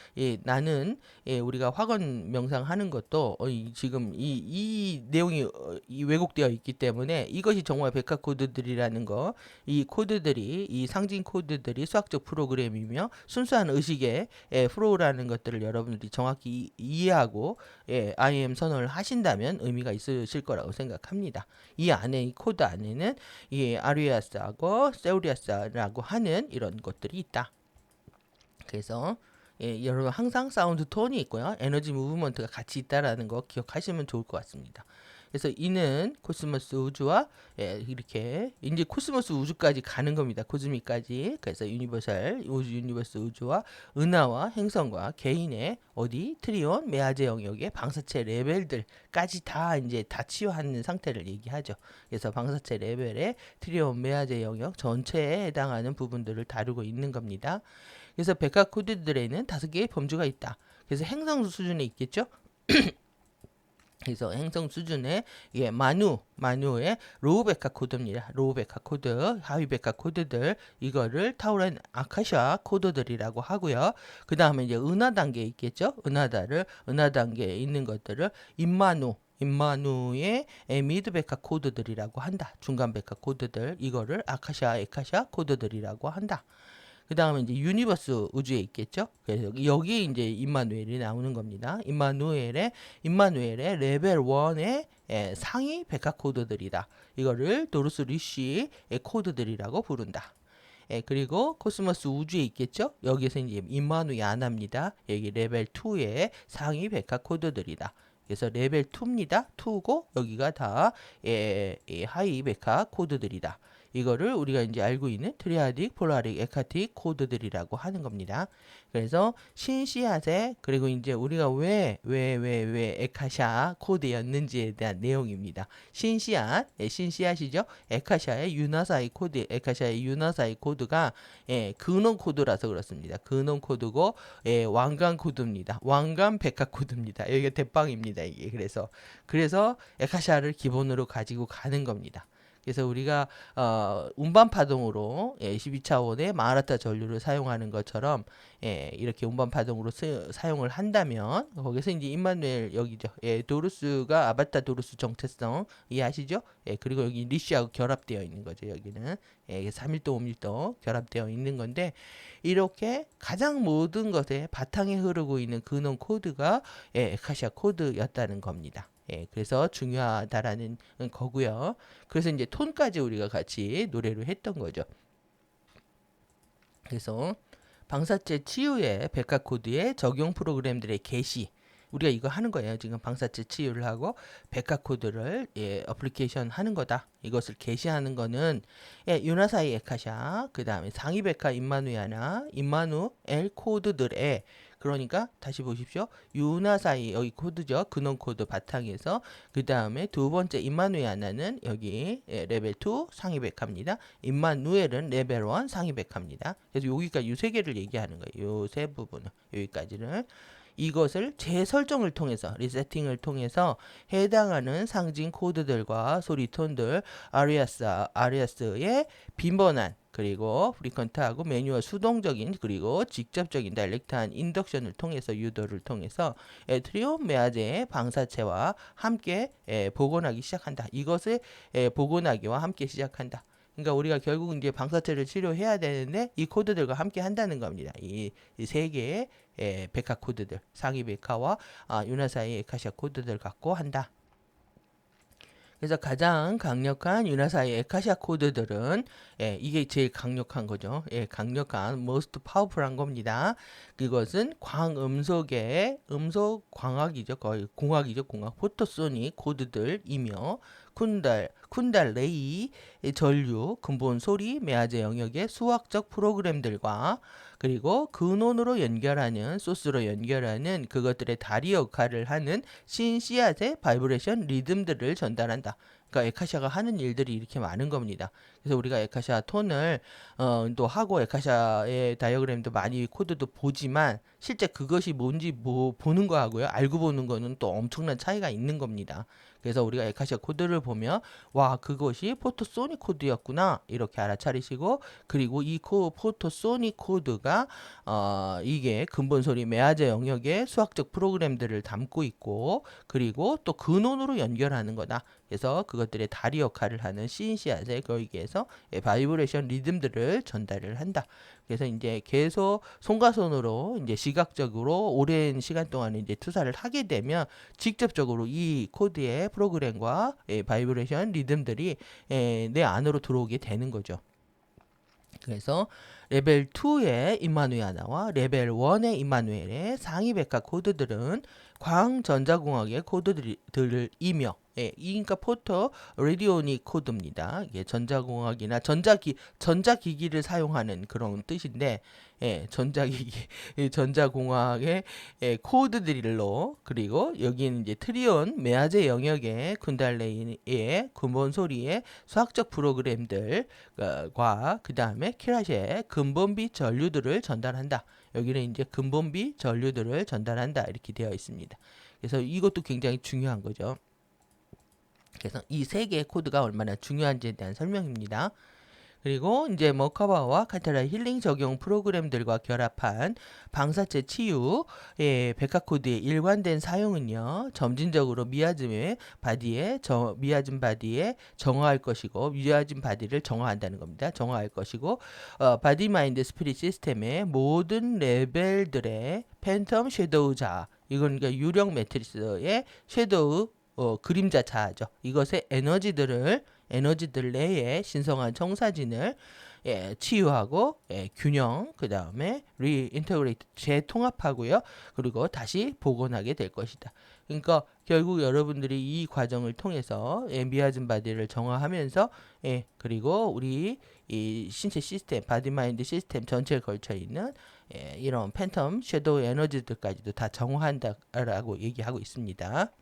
Speaker 1: 나는 우리가 확언 명상하는 것도 지금 이 내용이 왜곡되어 있기 때문에 이것이 정말 백화 코드들이라는 거, 이 코드들이 이 상징 코드들이 수학적 프로그램이며 순수한 의식의 프로라는 것들을 여러분들이 정확히 이해하고 IM 선언을 하신다면 의미가 있으실 거라고 생각합니다. 이 안에 이 코드 안에는 이 아리아스하고 세우리아스라고 하는 이런 것들이 있다. 그래서 여러분 항상 사운드 톤이 있고요. 에너지 무브먼트가 같이 있다라는 거 기억하시면 좋을 것 같습니다. 그래서 이는 코스모스 우주와 이렇게 이제 코스모스 우주까지 가는 겁니다. 코즈미까지. 그래서 유니버스 우주와 은하와 행성과 개인의 트리온 메아제 영역의 방사체 레벨들까지 다 이제 다 치유하는 상태를 얘기하죠. 그래서 방사체 레벨의 트리온 메아제 영역 전체에 해당하는 부분들을 다루고 있는 겁니다. 그래서 백화 코드들에는 5개의 범주가 있다. 그래서 행성 수준에 있겠죠. 그래서 행성 수준의 마누의 로우 백화 코드입니다. 로우 백화 코드, 하위 백화 코드들 이거를 타우렌 아카샤 코드들이라고 하고요. 그 다음에 이제 은하 단계 있겠죠. 은하 단계에 있는 것들을 임마누의 미드 백화 코드들이라고 한다. 중간 백화 코드들 이거를 아카샤 에카샤 코드들이라고 한다. 그 다음에 이제 유니버스 우주에 있겠죠. 그래서 여기 이제 임마누엘이 나오는 겁니다. 임마누엘의 레벨 1의 상위 백화 코드들이다. 이거를 도르스 리쉬의 코드들이라고 부른다. 그리고 코스모스 우주에 있겠죠. 여기서 이제 임마누야나입니다. 여기 레벨 2의 상위 백화 코드들이다. 그래서 레벨 2입니다. 2고 여기가 다 하이 백화 코드들이다. 이거를 우리가 이제 알고 있는 트리아딕, 폴라릭, 에카틱 코드들이라고 하는 겁니다. 그래서 신씨앗에 그리고 이제 우리가 왜 에카샤 코드였는지에 대한 내용입니다. 신씨앗이죠. 에카샤의 유나사이 코드가 근원 코드라서 그렇습니다. 근원 코드고 왕관 코드입니다. 왕관 백화 코드입니다. 여기가 대빵입니다. 이게 그래서 에카샤를 기본으로 가지고 가는 겁니다. 그래서 우리가 운반 파동으로 12차원의 마하라타 전류를 사용하는 것처럼 이렇게 운반 파동으로 사용을 한다면 거기서 이제 임마누엘 여기죠. 도루스가 아바타 도루스 정체성 이해하시죠? 그리고 여기 리쉬하고 결합되어 있는 거죠. 여기는 3밀도 5밀도 결합되어 있는 건데 이렇게 가장 모든 것에 바탕에 흐르고 있는 근원 코드가 에카샤 코드였다는 겁니다. 그래서 중요하다라는 거고요. 그래서 이제 톤까지 우리가 같이 노래로 했던 거죠. 그래서 방사체 치유의 백화 코드의 적용 프로그램들의 개시 우리가 이거 하는 거예요. 지금 방사체 치유를 하고 백화 코드를 어플리케이션 하는 거다. 이것을 게시하는 거는 유나사이 에카샤 그 다음에 상위 백화 임마누엘 코드들의 그러니까 다시 보십시오. 유나사이 여기 코드죠. 근원 코드 바탕에서 그 다음에 두 번째 임마누야나는 여기 레벨 2 상위 백화입니다. 임마누엘은 레벨 1 상위 백화입니다. 그래서 여기까지 이 세 개를 얘기하는 거예요. 이 세 부분은 여기까지는. 이것을 재설정을 통해서 리세팅을 통해서 해당하는 상징 코드들과 소리 톤들 아리아스의 빈번한 그리고 프리퀀트하고 매뉴얼 수동적인 그리고 직접적인 다이렉트한 인덕션을 통해서 유도를 통해서 트리온 메아제의 방사체와 함께 복원하기 시작한다. 이것을 복원하기와 함께 시작한다. 그러니까 우리가 결국 이제 방사체를 치료해야 되는데 이 코드들과 함께 한다는 겁니다. 이 세 개의 백화 코드들, 상위 백화와 유나사이 에카샤 코드들 갖고 한다. 그래서 가장 강력한 유나사이 에카샤 코드들은 이게 제일 강력한 거죠. 강력한 most powerful한 겁니다. 그것은 광음속의 음속 광학이죠. 거의 공학이죠. 공학 포토소닉 코드들이며 쿤달레이 전류, 근본 소리, 메아제 영역의 수학적 프로그램들과 그리고 근원으로 연결하는 소스로 연결하는 그것들의 다리 역할을 하는 신씨앗의 바이브레이션 리듬들을 전달한다. 그러니까 에카샤가 하는 일들이 이렇게 많은 겁니다. 그래서 우리가 에카샤 톤을 또 하고 에카샤의 다이어그램도 많이 코드도 보지만 실제 그것이 뭔지 보는 거하고요. 알고 보는 거는 또 엄청난 차이가 있는 겁니다. 그래서 우리가 에카샤 코드를 보면 와 그것이 포토소닉 코드였구나 이렇게 알아차리시고 그리고 이 포토소닉 코드가 이게 근본소리 메아제 영역의 수학적 프로그램들을 담고 있고 그리고 또 근원으로 연결하는 거다. 그래서 그것들의 다리 역할을 하는 신씨앗의 거기에서 바이브레이션 리듬들을 전달을 한다. 그래서 이제 계속 손과 손으로 이제 시각적으로 오랜 시간 동안 이제 투사를 하게 되면 직접적으로 이 코드의 프로그램과 바이브레이션 리듬들이 내 안으로 들어오게 되는 거죠. 그래서 레벨 2의 임마누야나와 레벨 1의 임마누엘의 상위 백화 코드들은 광전자공학의 코드들이며 그러니까 포토 레디오닉 코드입니다. 이게 전자공학이나 전자기기를 사용하는 그런 뜻인데 전자공학의 코드들로 그리고 여기는 이제 트리온 메아제 영역의 쿤달레이의 근본 소리의 수학적 프로그램들과 그 다음에 키라시의 근본비 전류들을 전달한다. 여기는 이제 근본비 전류들을 전달한다 이렇게 되어 있습니다. 그래서 이것도 굉장히 중요한 거죠. 그래서 이 세 개의 코드가 얼마나 중요한지에 대한 설명입니다. 그리고 이제 머카바와 카타라 힐링 적용 프로그램들과 결합한 방사체 치유의 백화 코드의 일관된 사용은요, 점진적으로 미아즘 바디에 정화할 것이고, 미아즘 바디를 정화한다는 겁니다. 정화할 것이고, 바디 마인드 스피릿 시스템의 모든 레벨들의 팬텀 섀도우 자아, 이건 그러니까 유령 매트리스의 섀도우 그림자 자아죠. 이것의 에너지들 내에 신성한 청사진을 치유하고 균형, 그 다음에 리인테그레이트 재통합하고요. 그리고 다시 복원하게 될 것이다. 그러니까 결국 여러분들이 이 과정을 통해서 미아즘 바디를 정화하면서 그리고 우리 이 신체 시스템, 바디 마인드 시스템 전체에 걸쳐 있는 이런 팬텀 섀도우 에너지들까지도 다 정화한다라고 얘기하고 있습니다.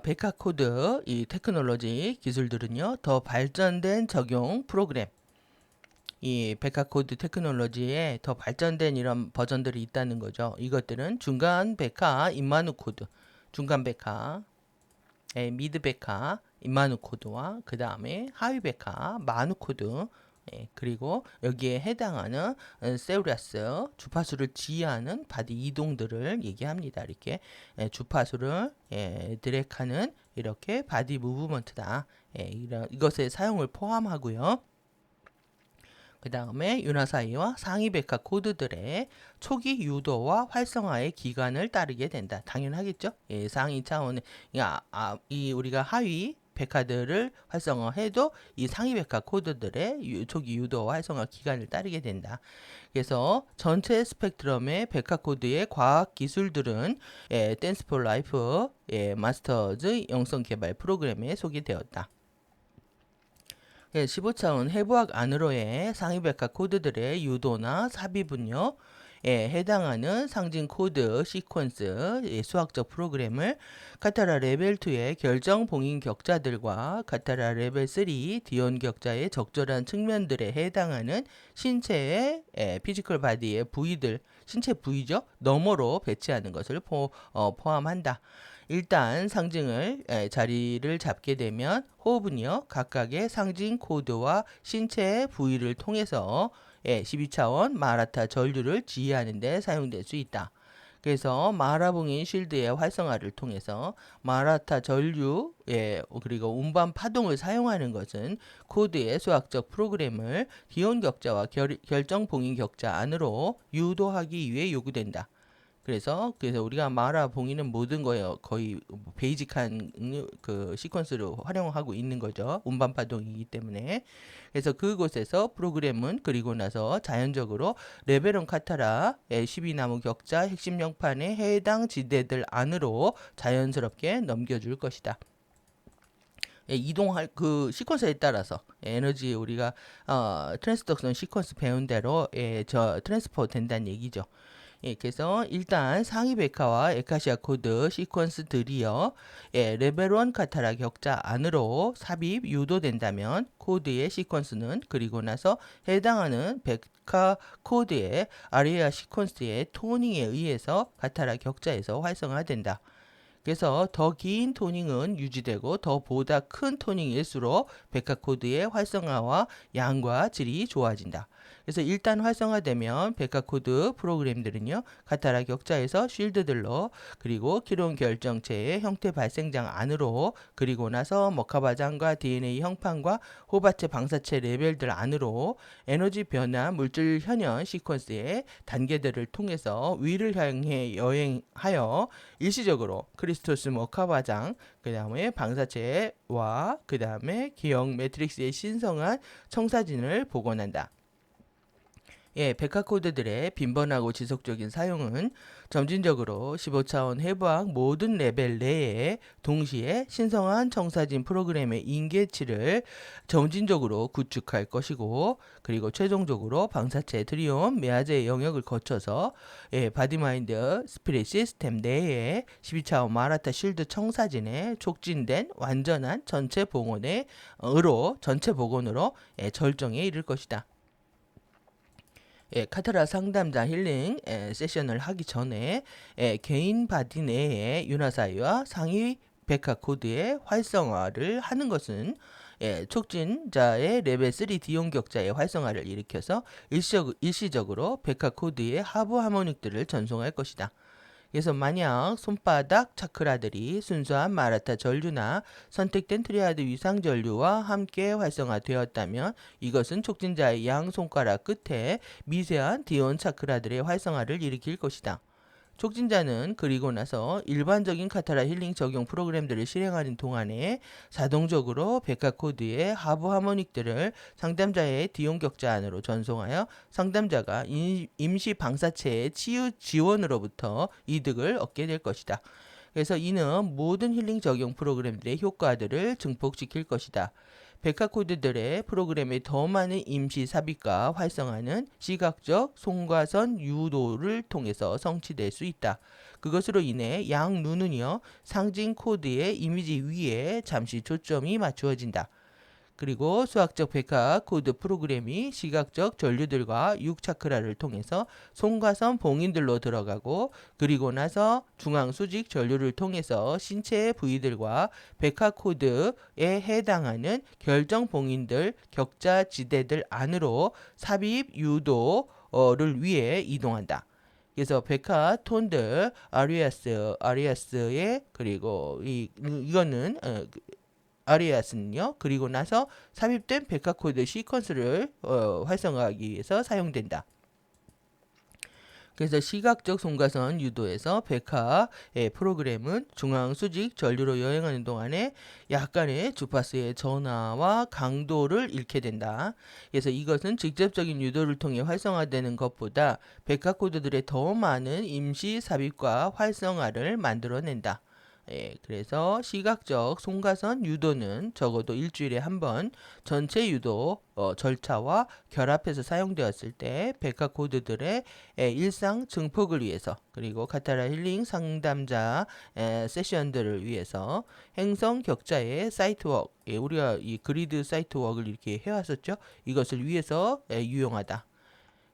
Speaker 1: 백화 코드 이 테크놀로지 기술들은요, 더 발전된 적용 프로그램, 이 백화 코드 테크놀로지에 더 발전된 이런 버전들이 있다는 거죠. 이것들은 중간 백화 임마누 코드, 중간 백화, 미드 백화 임마누 코드와 그 다음에 하위 백화 마누 코드, 그리고 여기에 해당하는 세우라스 주파수를 지휘하는 바디 이동들을 얘기합니다. 이렇게 주파수를 드래그하는 이렇게 바디 무브먼트다. 이것의 사용을 포함하고요. 그 다음에 윤화사이와 상위백화 코드들의 초기 유도와 활성화의 기간을 따르게 된다. 당연하겠죠? 상위 차원의 이 우리가 하위 백화들을 활성화해도 이 상위 백화 코드들의 초기 유도와 활성화 기간을 따르게 된다. 그래서 전체 스펙트럼의 백화 코드의 과학 기술들은 댄스 폴 라이프 마스터즈 영성 개발 프로그램에 소개되었다. 15차원 해부학 안으로의 상위백화 코드들의 유도나 삽입은요, 해당하는 상징 코드 시퀀스 수학적 프로그램을 카타라 레벨 2의 결정 봉인 격자들과 카타라 레벨 3 디온 격자의 적절한 측면들에 해당하는 신체의 피지컬 바디의 부위들, 신체 부위죠, 너머로 배치하는 것을 포함한다. 일단 상징을 자리를 잡게 되면 호흡은요, 각각의 상징 코드와 신체의 부위를 통해서 12차원 마라타 전류를 지휘하는 데 사용될 수 있다. 그래서 마라봉인 쉴드의 활성화를 통해서 마라타 전류 그리고 운반 파동을 사용하는 것은 코드의 수학적 프로그램을 디온 격자와 결정 봉인 격자 안으로 유도하기 위해 요구된다. 그래서 우리가 마라 봉인은 모든 거에 거의 베이직한 그 시퀀스를 활용하고 있는 거죠. 운반 파동이기 때문에. 그래서 그곳에서 프로그램은 그리고 나서 자연적으로 레벨 1 카타라 12나무 격자 핵심 명판의 해당 지대들 안으로 자연스럽게 넘겨줄 것이다. 이동할 그 시퀀스에 따라서 에너지 우리가 트랜스덕션 시퀀스 배운 대로 트랜스퍼 된다는 얘기죠. 그래서 일단 상위 백화와 에카시아 코드 시퀀스들이요, 레벨 1 카타라 격자 안으로 삽입 유도된다면 코드의 시퀀스는 그리고 나서 해당하는 백화 코드의 아리아 시퀀스의 토닝에 의해서 카타라 격자에서 활성화된다. 그래서 더 긴 토닝은 유지되고 더 보다 큰 토닝일수록 백화 코드의 활성화와 양과 질이 좋아진다. 그래서 일단 활성화되면 백화 코드 프로그램들은요, 카타라 격자에서 쉴드들로, 그리고 기론 결정체의 형태 발생장 안으로, 그리고 나서 머카바장과 DNA 형판과 호바체 방사체 레벨들 안으로 에너지 변화 물질 현현 시퀀스의 단계들을 통해서 위를 향해 여행하여 일시적으로 크리스토스 머카바장, 그 다음에 방사체와 그 다음에 기형 매트릭스의 신성한 청사진을 복원한다. 백화 코드들의 빈번하고 지속적인 사용은 점진적으로 15차원 해부학 모든 레벨 내에 동시에 신성한 청사진 프로그램의 인계치를 점진적으로 구축할 것이고, 그리고 최종적으로 방사체 드리온 메아제 영역을 거쳐서 바디마인드 스피릿 시스템 내에 12차원 마라타 쉴드 청사진의 촉진된 완전한 전체 복원으로 절정에 이를 것이다. 카타라 상담자 힐링 세션을 하기 전에 개인 바디 내에 윤화사이와 상위 백화 코드의 활성화를 하는 것은 촉진자의 레벨 3 디온 격자의 활성화를 일으켜서 일시적으로 백화 코드의 하부 하모닉들을 전송할 것이다. 그래서 만약 손바닥 차크라들이 순수한 마라타 전류나 선택된 트리아드 위상 전류와 함께 활성화되었다면 이것은 촉진자의 양 손가락 끝에 미세한 디온 차크라들의 활성화를 일으킬 것이다. 촉진자는 그리고 나서 일반적인 카타라 힐링 적용 프로그램들을 실행하는 동안에 자동적으로 백화 코드의 하부 하모닉들을 상담자의 디온 격자 안으로 전송하여 상담자가 임시 방사체의 치유 지원으로부터 이득을 얻게 될 것이다. 그래서 이는 모든 힐링 적용 프로그램들의 효과들을 증폭시킬 것이다. 백화 코드들의 프로그램에 더 많은 임시 삽입과 활성화는 시각적 송과선 유도를 통해서 성취될 수 있다. 그것으로 인해 양 눈은요, 상징 코드의 이미지 위에 잠시 초점이 맞추어진다. 그리고 수학적 백화 코드 프로그램이 시각적 전류들과 6차크라를 통해서 송과선 봉인들로 들어가고, 그리고 나서 중앙 수직 전류를 통해서 신체의 부위들과 백화 코드에 해당하는 결정 봉인들, 격자 지대들 안으로 삽입 유도를 위해 이동한다. 그래서 백화 톤들 아리아스의 그리고 이거는 아리아스는요, 그리고 나서 삽입된 백화 코드 시퀀스를 활성화하기 위해서 사용된다. 그래서 시각적 송가선 유도에서 백화의 프로그램은 중앙 수직 전류로 여행하는 동안에 약간의 주파수의 전하와 강도를 잃게 된다. 그래서 이것은 직접적인 유도를 통해 활성화되는 것보다 백화 코드들의 더 많은 임시 삽입과 활성화를 만들어낸다. 그래서 시각적 송가선 유도는 적어도 일주일에 한 번 전체 유도 절차와 결합해서 사용되었을 때 백화 코드들의 일상 증폭을 위해서, 그리고 카타라 힐링 상담자 세션들을 위해서 행성 격자의 사이트워크, 우리가 이 그리드 사이트워크를 이렇게 해왔었죠. 이것을 위해서 유용하다.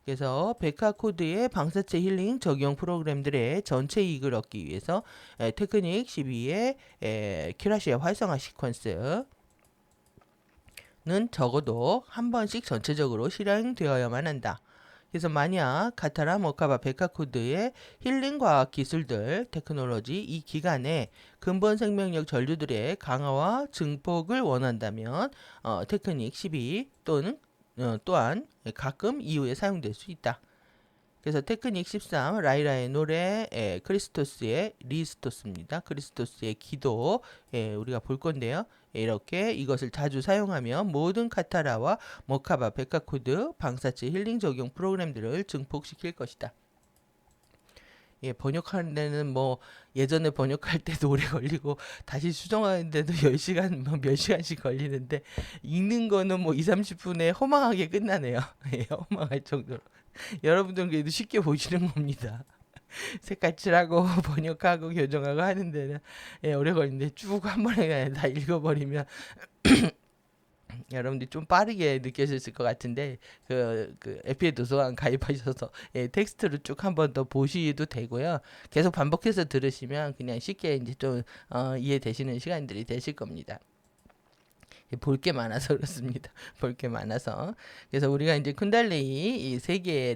Speaker 1: 그래서 백화 코드의 방사체 힐링 적용 프로그램들의 전체 이익을 얻기 위해서 테크닉 12의 키라시아 활성화 시퀀스는 적어도 한 번씩 전체적으로 실행되어야만 한다. 그래서 만약 카타라 모카바 백화 코드의 힐링 과학 기술들 테크놀로지 이 기간에 근본 생명력 전류들의 강화와 증폭을 원한다면 테크닉 12 또한 가끔 이후에 사용될 수 있다. 그래서 테크닉 13 라이라의 노래 크리스토스의 리스토스입니다. 크리스토스의 기도 우리가 볼 건데요. 이렇게 이것을 자주 사용하면 모든 카타라와 모카바 백화 코드 방사체 힐링 적용 프로그램들을 증폭시킬 것이다. 번역하는 데는 뭐 예전에 번역할 때도 오래 걸리고 다시 수정하는 데도 10시간 몇 시간씩 걸리는데 읽는 거는 뭐 2, 30분에 허망하게 끝나네요. 허망할 정도로. 여러분들은 그래도 쉽게 보시는 겁니다. 색깔칠하고 번역하고 교정하고 하는 데는 오래 걸리는데 쭉 한 번에 다 읽어버리면 여러분들이 좀 빠르게 느껴졌을 것 같은데 그 에피의 도서관 가입하셔서 텍스트를 쭉 한 번 더 보시도 되고요. 계속 반복해서 들으시면 그냥 쉽게 이제 좀 이해되시는 시간들이 되실 겁니다. 볼 게 많아서 그렇습니다. 볼 게 많아서. 그래서 우리가 이제 쿤달레이 이 세 개의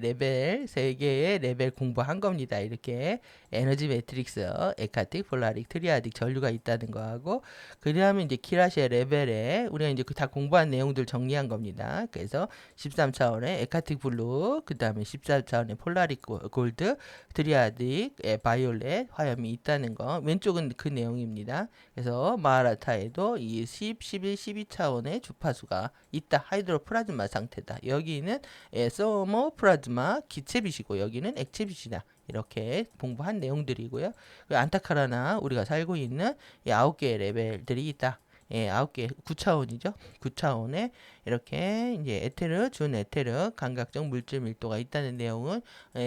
Speaker 1: 레벨 공부한 겁니다. 이렇게 에너지 매트릭스, 에카틱, 폴라릭, 트리아딕 전류가 있다는 거하고, 그다음에 이제 키라시아 레벨에 우리가 이제 다 공부한 내용들 정리한 겁니다. 그래서 13차원의 에카틱 블루, 그다음에 14차원의 폴라릭 골드, 트리아딕, 바이올렛, 화염이 있다는 거. 왼쪽은 그 내용입니다. 그래서 마하라타에도 이 10, 11, 12 12차원의 주파수가 있다. 하이드로플라즈마 상태다. 여기는 소모플라즈마 기체빛이고 여기는 액체빛이다. 이렇게 공부한 내용들이고요. 그 안타카라나 우리가 살고 있는 이 9개의 레벨들이 있다. 9개 9차원이죠. 9차원에 이렇게 이제 에테르, 준에테르, 감각적 물질 밀도가 있다는 내용은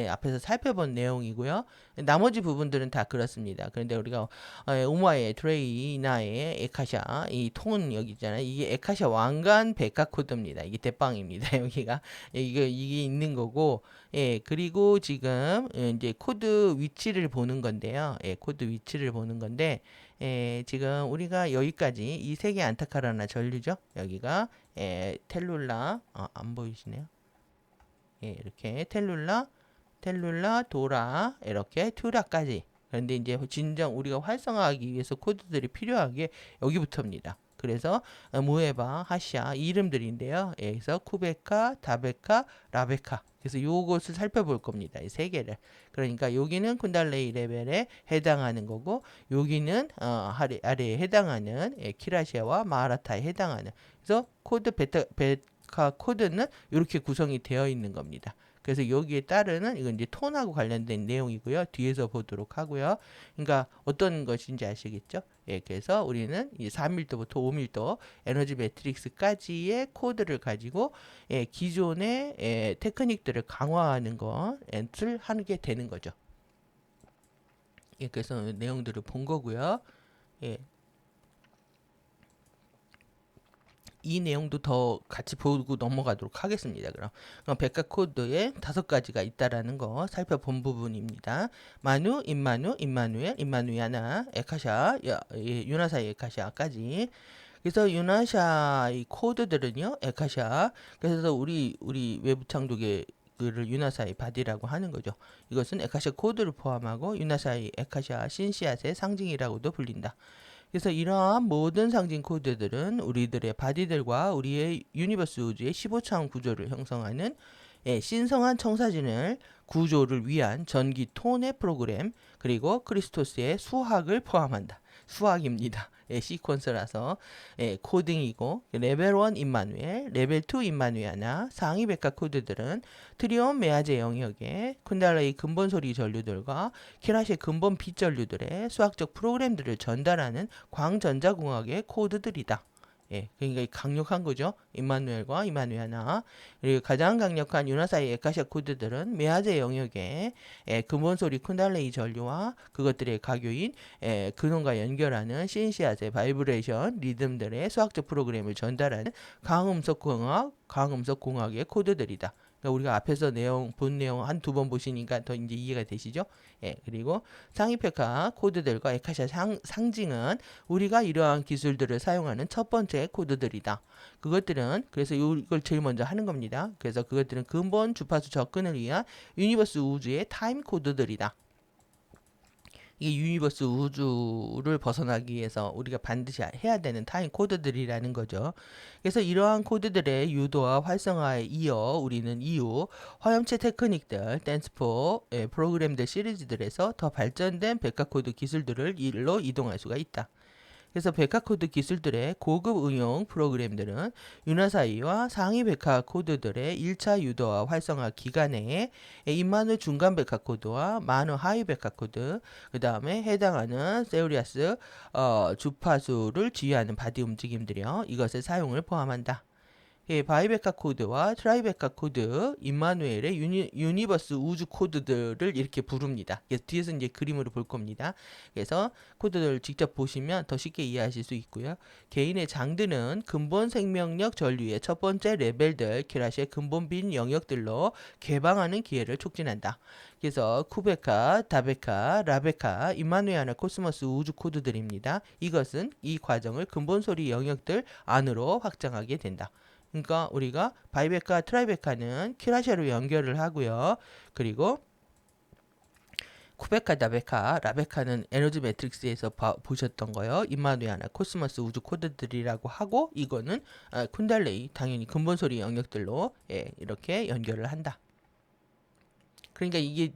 Speaker 1: 앞에서 살펴본 내용이고요. 나머지 부분들은 다 그렇습니다. 그런데 우리가 오마의 드레이나의 에카샤 이 톤 여기 있잖아요. 이게 에카샤 왕관 백화 코드입니다. 이게 대빵입니다. 여기가 이게 있는 거고, 그리고 지금 이제 코드 위치를 보는 건데요. 코드 위치를 보는 건데. 지금 우리가 여기까지 이 세 개 안타카라나 전류죠. 여기가 텔룰라 안 보이시네요. 이렇게 텔룰라, 도라 이렇게 튜라까지. 그런데 이제 진정 우리가 활성화하기 위해서 코드들이 필요한 게 여기부터입니다. 그래서 모에바, 하샤 이 이름들인데요. 여기서 쿠베카, 다베카, 라베카. 그래서 요것을 살펴볼 겁니다. 이 세 개를. 그러니까 여기는 쿤달레이 레벨에 해당하는 거고 여기는 아래에 해당하는 키라시아와 마하라타에 해당하는. 그래서 코드 베카 코드는 이렇게 구성이 되어 있는 겁니다. 그래서 여기에 따르는 이건 이제 톤하고 관련된 내용이고요. 뒤에서 보도록 하고요. 그러니까 어떤 것인지 아시겠죠? 그래서 우리는 이 4밀도부터 5밀도 에너지 매트릭스까지의 코드를 가지고 기존의 테크닉들을 강화하는 것을 하게 되는 거죠. 그래서 내용들을 본 거고요. 이 내용도 더 같이 보고 넘어가도록 하겠습니다. 그럼 백과 코드에 5가지가 있다라는 거 살펴본 부분입니다. 마누, 임마누엘, 임마누야나, 에카샤, 유나사의 에카샤까지. 그래서 유나샤 이 코드들은요, 에카샤. 그래서 우리 외부 창조계 를 유나사의 바디라고 하는 거죠. 이것은 에카샤 코드를 포함하고 유나사의 에카샤 신씨앗의 상징이라고도 불린다. 그래서 이러한 모든 상징 코드들은 우리들의 바디들과 우리의 유니버스 우주의 15차원 구조를 형성하는 신성한 청사진을 구조를 위한 전기 톤의 프로그램 그리고 크리스토스의 수학을 포함한다. 수학입니다. 시퀀서라서 코딩이고 레벨 1 임마누엘, 레벨 2 임마누야나 상위 백과 코드들은 트리온 메아제 영역의 쿤달레이 근본 소리 전류들과 키라시의 근본 빛 전류들의 수학적 프로그램들을 전달하는 광전자공학의 코드들이다. 그러니까 강력한 거죠. 임마누엘과 임마누야나. 그리고 가장 강력한 유나사의 에카샤 코드들은 메아제 영역의 근본 소리 쿤달레이 전류와 그것들의 가교인 근원과 연결하는 신시앗의 바이브레이션 리듬들의 수학적 프로그램을 전달하는 광음석 공학의 코드들이다. 그러니까 우리가 앞에서 본 내용 한 두 번 보시니까 더 이제 이해가 되시죠? 그리고 상위페카 코드들과 에카샤 상징은 우리가 이러한 기술들을 사용하는 첫 번째 코드들이다. 그것들은 그래서 이걸 제일 먼저 하는 겁니다. 그래서 그것들은 근본 주파수 접근을 위한 유니버스 우주의 타임 코드들이다. 이 유니버스 우주를 벗어나기 위해서 우리가 반드시 해야 되는 타임 코드들이라는 거죠. 그래서 이러한 코드들의 유도와 활성화에 이어 우리는 이후 화염체 테크닉들, 댄스포 프로그램들 시리즈들에서 더 발전된 백과 코드 기술들을 일로 이동할 수가 있다. 그래서 백화 코드 기술들의 고급 응용 프로그램들은 유나사이와 상위 백화 코드들의 1차 유도와 활성화 기간에 임마누 중간 백화 코드와 마누 하위 백화 코드, 그 다음에 해당하는 세우리아스 주파수를 지휘하는 바디 움직임들이요. 이것의 사용을 포함한다. 바이베카 코드와 트라이베카 코드, 임마누엘의 유니버스 우주 코드들을 이렇게 부릅니다. 그래서 뒤에서 이제 그림으로 볼 겁니다. 그래서 코드들을 직접 보시면 더 쉽게 이해하실 수 있고요. 개인의 장들은 근본 생명력 전류의 첫 번째 레벨들, 키라시의 근본 빈 영역들로 개방하는 기회를 촉진한다. 그래서 쿠베카, 다베카, 라베카, 임마누야나 코스모스 우주 코드들입니다. 이것은 이 과정을 근본 소리 영역들 안으로 확장하게 된다. 그러니까 우리가 바이베카, 트라이베카는 키라시아로 연결을 하고요. 그리고 쿠베카, 다베카, 라베카는 에너지 매트릭스에서 보셨던 거요. 임마누야나 코스모스 우주 코드들이라고 하고 이거는 쿤달레이 당연히 근본 소리 영역들로 이렇게 연결을 한다. 그러니까 이게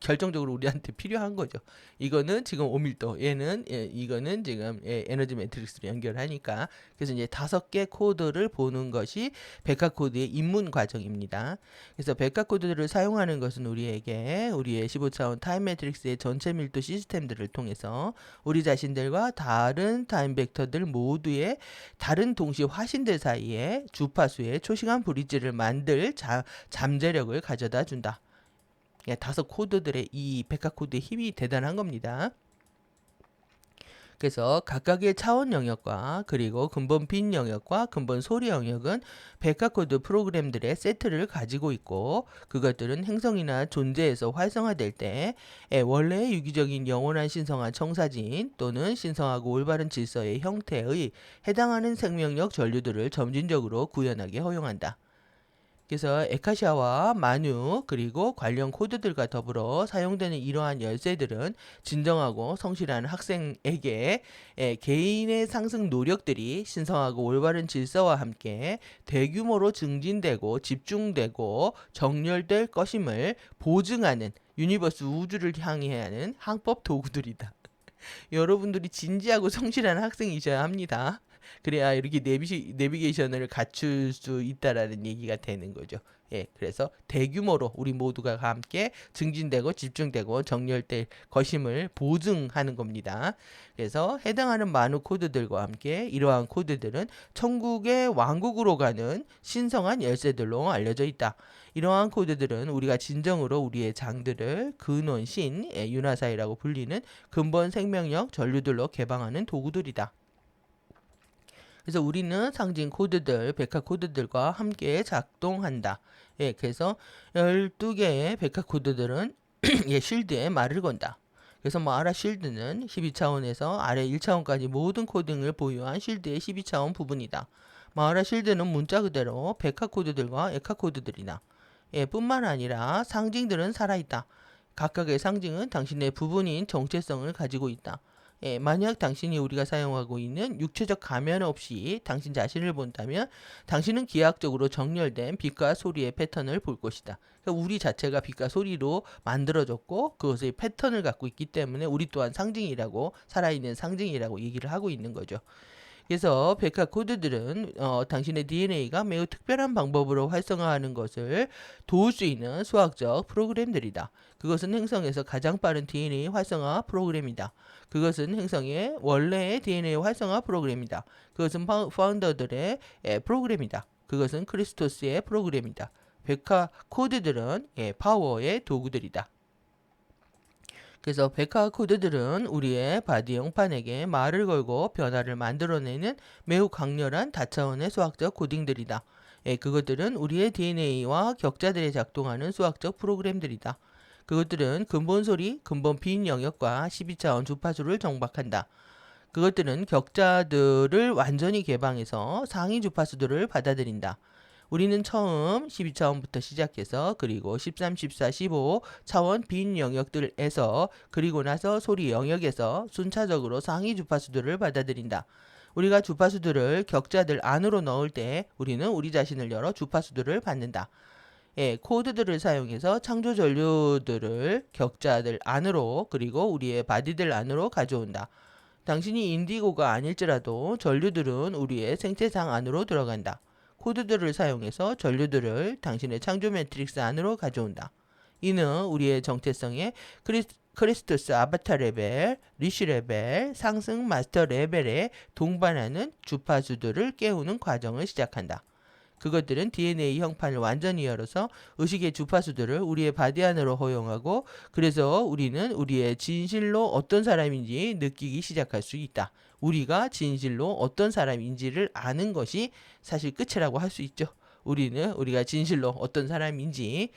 Speaker 1: 결정적으로 우리한테 필요한 거죠. 이거는 지금 오밀도, 얘는 이거는 지금 에너지 매트릭스로 연결하니까. 그래서 이제 5개 코드를 보는 것이 백화 코드의 입문 과정입니다. 그래서 백화 코드를 사용하는 것은 우리의 15차원 타임 매트릭스의 전체 밀도 시스템들을 통해서 우리 자신들과 다른 타임 벡터들 모두의 다른 동시 화신들 사이에 주파수의 초시간 브릿지를 만들 잠재력을 가져다 준다. 5코드들의 이 백화 코드의 힘이 대단한 겁니다. 그래서 각각의 차원 영역과 그리고 근본 빈 영역과 근본 소리 영역은 백화 코드 프로그램들의 세트를 가지고 있고, 그것들은 행성이나 존재에서 활성화될 때 원래의 유기적인 영원한 신성한 청사진 또는 신성하고 올바른 질서의 형태의 해당하는 생명력 전류들을 점진적으로 구현하게 허용한다. 그래서 에카시아와 마뉴 그리고 관련 코드들과 더불어 사용되는 이러한 열쇠들은 진정하고 성실한 학생에게 개인의 상승 노력들이 신성하고 올바른 질서와 함께 대규모로 증진되고 집중되고 정렬될 것임을 보증하는 유니버스 우주를 향해 하는 항법 도구들이다. 여러분들이 진지하고 성실한 학생이셔야 합니다. 그래야 이렇게 내비게이션을 갖출 수 있다라는 얘기가 되는 거죠. 그래서 대규모로 우리 모두가 함께 증진되고 집중되고 정렬될 것임을 보증하는 겁니다. 그래서 해당하는 많은 코드들과 함께 이러한 코드들은 천국의 왕국으로 가는 신성한 열쇠들로 알려져 있다. 이러한 코드들은 우리가 진정으로 우리의 장들을 근원신, 윤화사이라고 불리는 근본 생명력 전류들로 개방하는 도구들이다. 그래서 우리는 상징 코드들, 백화 코드들과 함께 작동한다. 그래서 12개의 백화 코드들은 쉴드에 말을 건다. 그래서 마하라 쉴드는 12차원에서 아래 1차원까지 모든 코딩을 보유한 쉴드의 12차원 부분이다. 마하라 쉴드는 문자 그대로 백화 코드들과 에카 코드들이다. 뿐만 아니라 상징들은 살아있다. 각각의 상징은 당신의 부분인 정체성을 가지고 있다. 만약 당신이 우리가 사용하고 있는 육체적 가면 없이 당신 자신을 본다면 당신은 기하학적으로 정렬된 빛과 소리의 패턴을 볼 것이다. 그러니까 우리 자체가 빛과 소리로 만들어졌고 그것의 패턴을 갖고 있기 때문에 우리 또한 상징이라고, 살아있는 상징이라고 얘기를 하고 있는 거죠. 그래서 백화 코드들은 당신의 DNA가 매우 특별한 방법으로 활성화하는 것을 도울 수 있는 수학적 프로그램들이다. 그것은 행성에서 가장 빠른 DNA 활성화 프로그램이다. 그것은 행성의 원래의 DNA 활성화 프로그램이다. 그것은 파운더들의 프로그램이다. 그것은 크리스토스의 프로그램이다. 백화 코드들은 파워의 도구들이다. 그래서 백화 코드들은 우리의 바디 형판에게 말을 걸고 변화를 만들어내는 매우 강렬한 다차원의 수학적 코딩들이다. 그것들은 우리의 DNA와 격자들에 작동하는 수학적 프로그램들이다. 그것들은 근본 소리, 근본 빈 영역과 12차원 주파수를 정박한다. 그것들은 격자들을 완전히 개방해서 상위 주파수들을 받아들인다. 우리는 처음 12차원부터 시작해서 그리고 13, 14, 15 차원 빈 영역들에서 그리고 나서 소리 영역에서 순차적으로 상위 주파수들을 받아들인다. 우리가 주파수들을 격자들 안으로 넣을 때 우리는 우리 자신을 열어 주파수들을 받는다. 코드들을 사용해서 창조 전류들을 격자들 안으로 그리고 우리의 바디들 안으로 가져온다. 당신이 인디고가 아닐지라도 전류들은 우리의 생체상 안으로 들어간다. 코드들을 사용해서 전류들을 당신의 창조 매트릭스 안으로 가져온다. 이는 우리의 정체성의 크리스토스 아바타 레벨, 리시 레벨, 상승 마스터 레벨에 동반하는 주파수들을 깨우는 과정을 시작한다. 그것들은 DNA 형판을 완전히 열어서 의식의 주파수들을 우리의 바디 안으로 허용하고, 그래서 우리는 우리의 진실로 어떤 사람인지 느끼기 시작할 수 있다. 우리가 진실로 어떤 사람인지를 아는 것이 사실 끝이라고 할 수 있죠. 우리가 진실로 어떤 사람인지.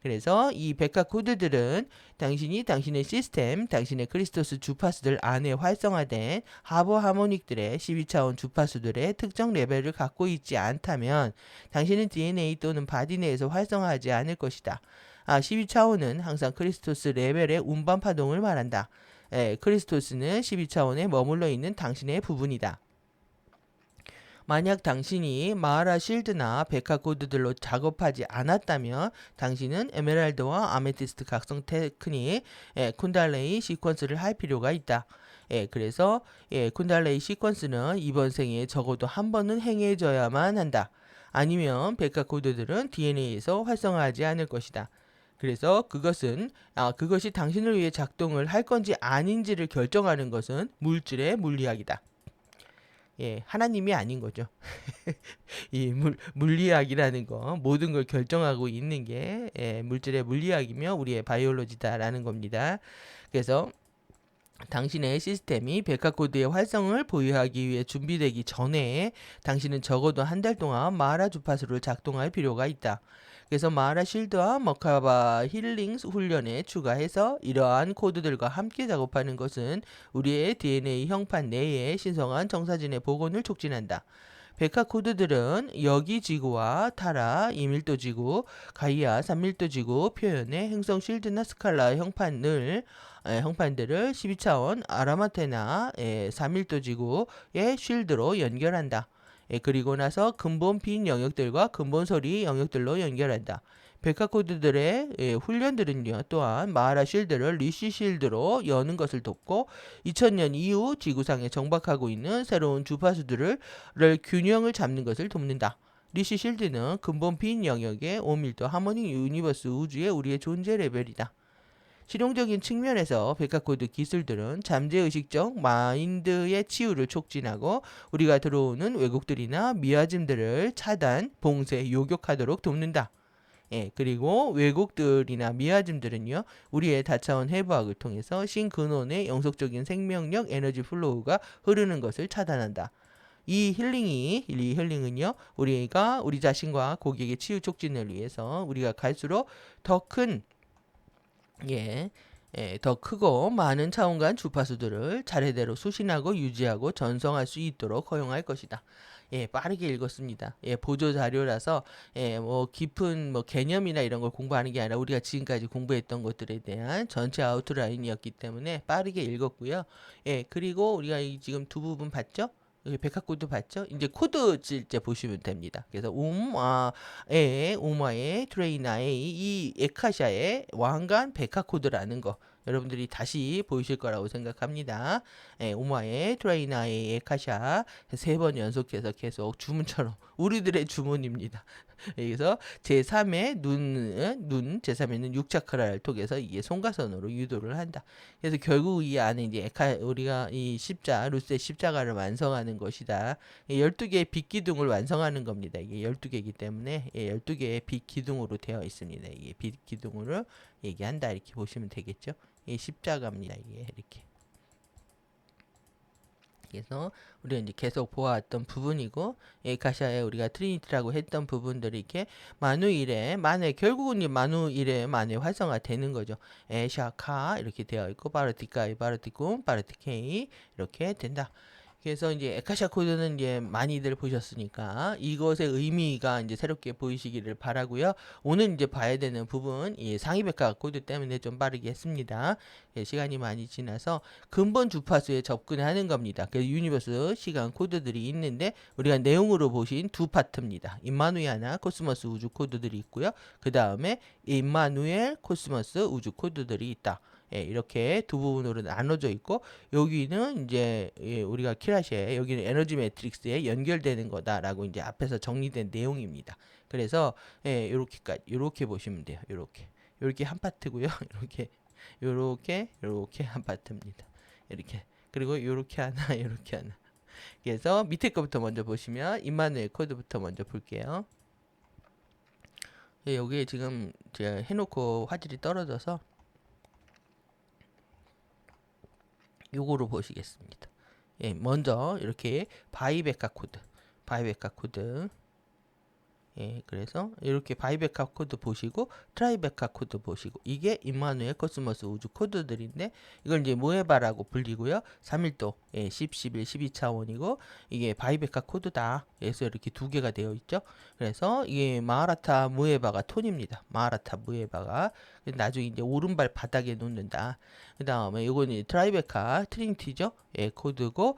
Speaker 1: 그래서 이 백화 코드들은 당신이 당신의 시스템, 당신의 크리스토스 주파수들 안에 활성화된 하버 하모닉들의 12차원 주파수들의 특정 레벨을 갖고 있지 않다면 당신은 DNA 또는 바디 내에서 활성화하지 않을 것이다. 12차원은 항상 크리스토스 레벨의 운반 파동을 말한다. 크리스토스는 12차원에 머물러 있는 당신의 부분이다. 만약 당신이 마하라 실드나 백화 코드들로 작업하지 않았다면 당신은 에메랄드와 아메티스트 각성 테크닉, 쿤달레이 시퀀스를 할 필요가 있다. 그래서 쿤달레이 시퀀스는 이번 생에 적어도 한 번은 행해져야만 한다. 아니면 백화 코드들은 DNA에서 활성화하지 않을 것이다. 그래서 그것이 당신을 위해 작동을 할 건지 아닌지를 결정하는 것은 물질의 물리학이다. 하나님이 아닌 거죠. 이 물리학이라는 거 모든 걸 결정하고 있는 게 물질의 물리학이며 우리의 바이올로지다라는 겁니다. 그래서 당신의 시스템이 백화코드의 활성을 보유하기 위해 준비되기 전에 당신은 적어도 한 달 동안 마하라 주파수를 작동할 필요가 있다. 그래서 마하라 실드와 머카바 힐링 훈련에 추가해서 이러한 코드들과 함께 작업하는 것은 우리의 DNA 형판 내의 신성한 정사진의 복원을 촉진한다. 백화 코드들은 여기 지구와 타라, 2밀도 지구, 가이아, 3밀도 지구 표현의 행성 실드나 스칼라 형판들을 12차원 아라마테나 4밀도 지구의 쉴드로 연결한다. 그리고 나서 근본 빈 영역들과 근본 소리 영역들로 연결한다. 백화 코드들의 훈련들은요, 또한 마하라 실드를 리시 실드로 여는 것을 돕고 2000년 이후 지구상에 정박하고 있는 새로운 주파수들을 균형을 잡는 것을 돕는다. 리시 실드는 근본 빈 영역의 오밀도 하모닉 유니버스 우주의 우리의 존재 레벨이다. 실용적인 측면에서 백화코드 기술들은 잠재의식적 마인드의 치유를 촉진하고 우리가 들어오는 왜곡들이나 미아즘들을 차단, 봉쇄, 요격하도록 돕는다. 그리고 왜곡들이나 미아즘들은요, 우리의 다차원 해부학을 통해서 신근원의 영속적인 생명력 에너지 플로우가 흐르는 것을 차단한다. 이 힐링은요, 우리가 우리 자신과 고객의 치유 촉진을 위해서 우리가 갈수록 더 큰, 더 크고 많은 차원간 주파수들을 차례대로 수신하고 유지하고 전송할 수 있도록 허용할 것이다. 빠르게 읽었습니다. 보조 자료라서 뭐 깊은 뭐 개념이나 이런 걸 공부하는 게 아니라 우리가 지금까지 공부했던 것들에 대한 전체 아우트라인이었기 때문에 빠르게 읽었고요. 그리고 우리가 지금 두 부분 봤죠? 여기 백화코드 봤죠? 이제 코드 질제 보시면 됩니다. 그래서 오마의 트레이나의 이 에카샤의 왕관 백화코드라는 거 여러분들이 다시 보이실 거라고 생각합니다. 오마의 트레이나의 에카샤 3번 연속해서 계속 주문처럼 우리들의 주문입니다. 여기서 제3의 눈 제3의 눈 6차크라를 통해서 이게 송가선으로 유도를 한다. 그래서 결국 이 안에 이제 우리가 이 루스의 십자가를 완성하는 것이다. 12개의 빛 기둥을 완성하는 겁니다. 이게 12개이기 때문에 12개의 빛 기둥으로 되어 있습니다. 이게 빛 기둥으로 얘기한다 이렇게 보시면 되겠죠. 이 십자가입니다. 이게 이렇게. 그래서 우리가 이제 계속 보아왔던 부분이고 가샤에 우리가 트리니티라고 했던 부분들이 이렇게 만에 결국은 이제 만에 활성화되는 거죠. 에샤카 이렇게 되어 있고 바르티카이 바르티쿰 바르티케이 이렇게 된다. 그래서 이제 에카샤 코드는 이제 많이들 보셨으니까 이것의 의미가 이제 새롭게 보이시기를 바라고요. 오늘 이제 봐야 되는 부분 이 상위백화 코드 때문에 좀 빠르게 했습니다. 시간이 많이 지나서 근본 주파수에 접근하는 겁니다. 그래서 유니버스 시간 코드들이 있는데 우리가 내용으로 보신 두 파트입니다. 임마누야나 코스모스 우주 코드들이 있고요. 그 다음에 임마누엘 코스모스 우주 코드들이 있다. 이렇게 두 부분으로 나눠져 있고 여기는 이제 우리가 키라시에 여기는 에너지 매트릭스에 연결되는 거다라고 이제 앞에서 정리된 내용입니다. 그래서 이렇게 보시면 돼요. 이렇게 한 파트고요. 이렇게 한 파트입니다. 이렇게 그리고 이렇게 하나 이렇게 하나. 그래서 밑에 거부터 먼저 보시면 임마누엘 코드부터 먼저 볼게요. 여기에 지금 제가 해놓고 화질이 떨어져서 요거로 보시겠습니다. 먼저 이렇게 바이베카 코드 예, 그래서 이렇게 바이베카 코드 보시고 트라이베카 코드 보시고 이게 임마누엘 코스모스 우주 코드들인데 이걸 이제 모에바라고 불리고요. 3일도 10, 11, 12차원이고 이게 바이베카 코드다. 그래서 이렇게 두 개가 되어 있죠. 그래서 이게 마하라타 무에바가 톤입니다. 마하라타 무에바가 나중에 이제 오른발 바닥에 놓는다. 그 다음에 이거는 트라이베카 트리니티죠. 예, 코드고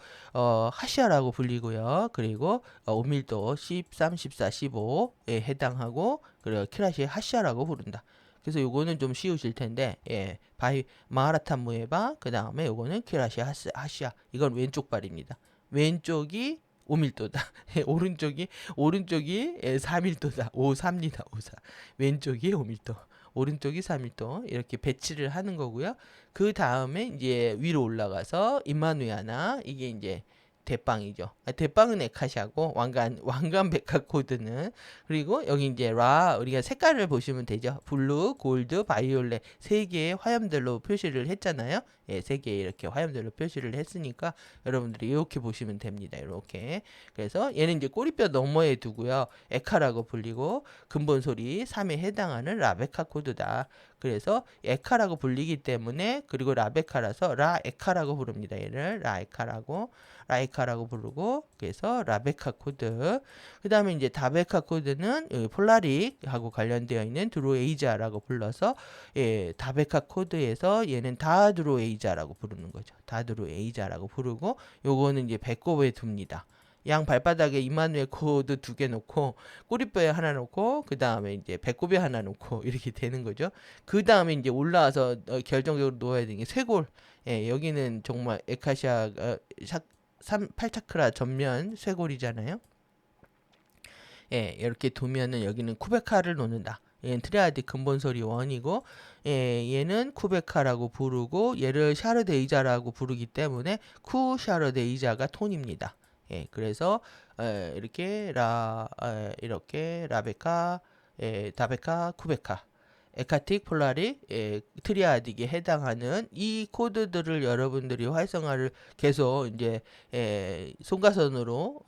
Speaker 1: 하시아라고 불리고요. 그리고 오밀도 13, 14, 15에 해당하고 그리고 키라시 하시아라고 부른다. 그래서 요거는 좀 쉬우실 텐데 마하라타 무에바 그 다음에 요거는 키라시 하시아 이건 왼쪽 발입니다. 왼쪽이 5밀도다. 오른쪽이 4밀도다. 53입니다. 54. 왼쪽이 5밀도. 오른쪽이 3밀도 이렇게 배치를 하는 거고요. 그 다음에 이제 위로 올라가서 임마누야나 이게 이제 대빵이죠. 대빵은 에카시아고 왕관 백화 코드는 그리고 여기 이제 우리가 색깔을 보시면 되죠. 블루, 골드, 바이올렛 세 개의 화염들로 표시를 했잖아요. 예, 세 개의 이렇게 화염들로 표시를 했으니까 여러분들이 이렇게 보시면 됩니다. 이렇게. 그래서 얘는 이제 꼬리뼈 너머에 두고요. 에카라고 불리고 근본 소리 3에 해당하는 라베카 코드다. 그래서 에카라고 불리기 때문에 그리고 라베카라서 라에카라고 부릅니다. 얘를 라이카라고 부르고 그래서 라베카 코드. 그 다음에 이제 다베카 코드는 폴라릭하고 관련되어 있는 드로에이자라고 불러서 다베카 코드에서 얘는 다드로에이자라고 부르는 거죠. 다드로에이자라고 부르고 요거는 이제 배꼽에 둡니다. 양 발바닥에 이마누엘 코드 2개 놓고 꼬리뼈에 하나 놓고 그 다음에 이제 배꼽에 하나 놓고 이렇게 되는 거죠. 그 다음에 이제 올라와서 결정적으로 놓아야 되는 게 쇄골. 예, 여기는 정말 에카시아 8차크라 전면 쇄골이잖아요. 예, 이렇게 두면은 여기는 쿠베카를 놓는다. 얘는 트리아디 근본소리 1이고 얘는 쿠베카라고 부르고 얘를 샤르데이자라고 부르기 때문에 쿠샤르데이자가 톤입니다. 예, 그래서 이렇게 라베카, 다베카, 쿠베카, 에카틱, 폴라릭, 트리아딕에 해당하는 이 코드들을 여러분들이 활성화를 계속 이제 송가선으로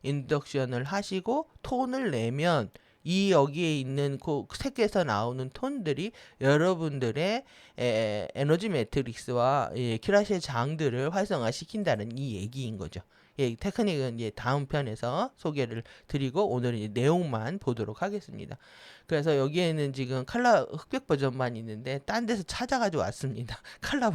Speaker 1: 인덕션을 하시고 톤을 내면 이 여기에 있는 색에서 나오는 톤들이 여러분들의 에너지 매트릭스와 키라시의 장들을 활성화시킨다는 이 얘기인 거죠. 테크닉은 이제 다음 편에서 소개를 드리고 오늘은 이제 내용만 보도록 하겠습니다. 그래서 여기에는 지금 칼라 흑백 버전만 있는데 딴 데서 찾아가지고 왔습니다. 칼라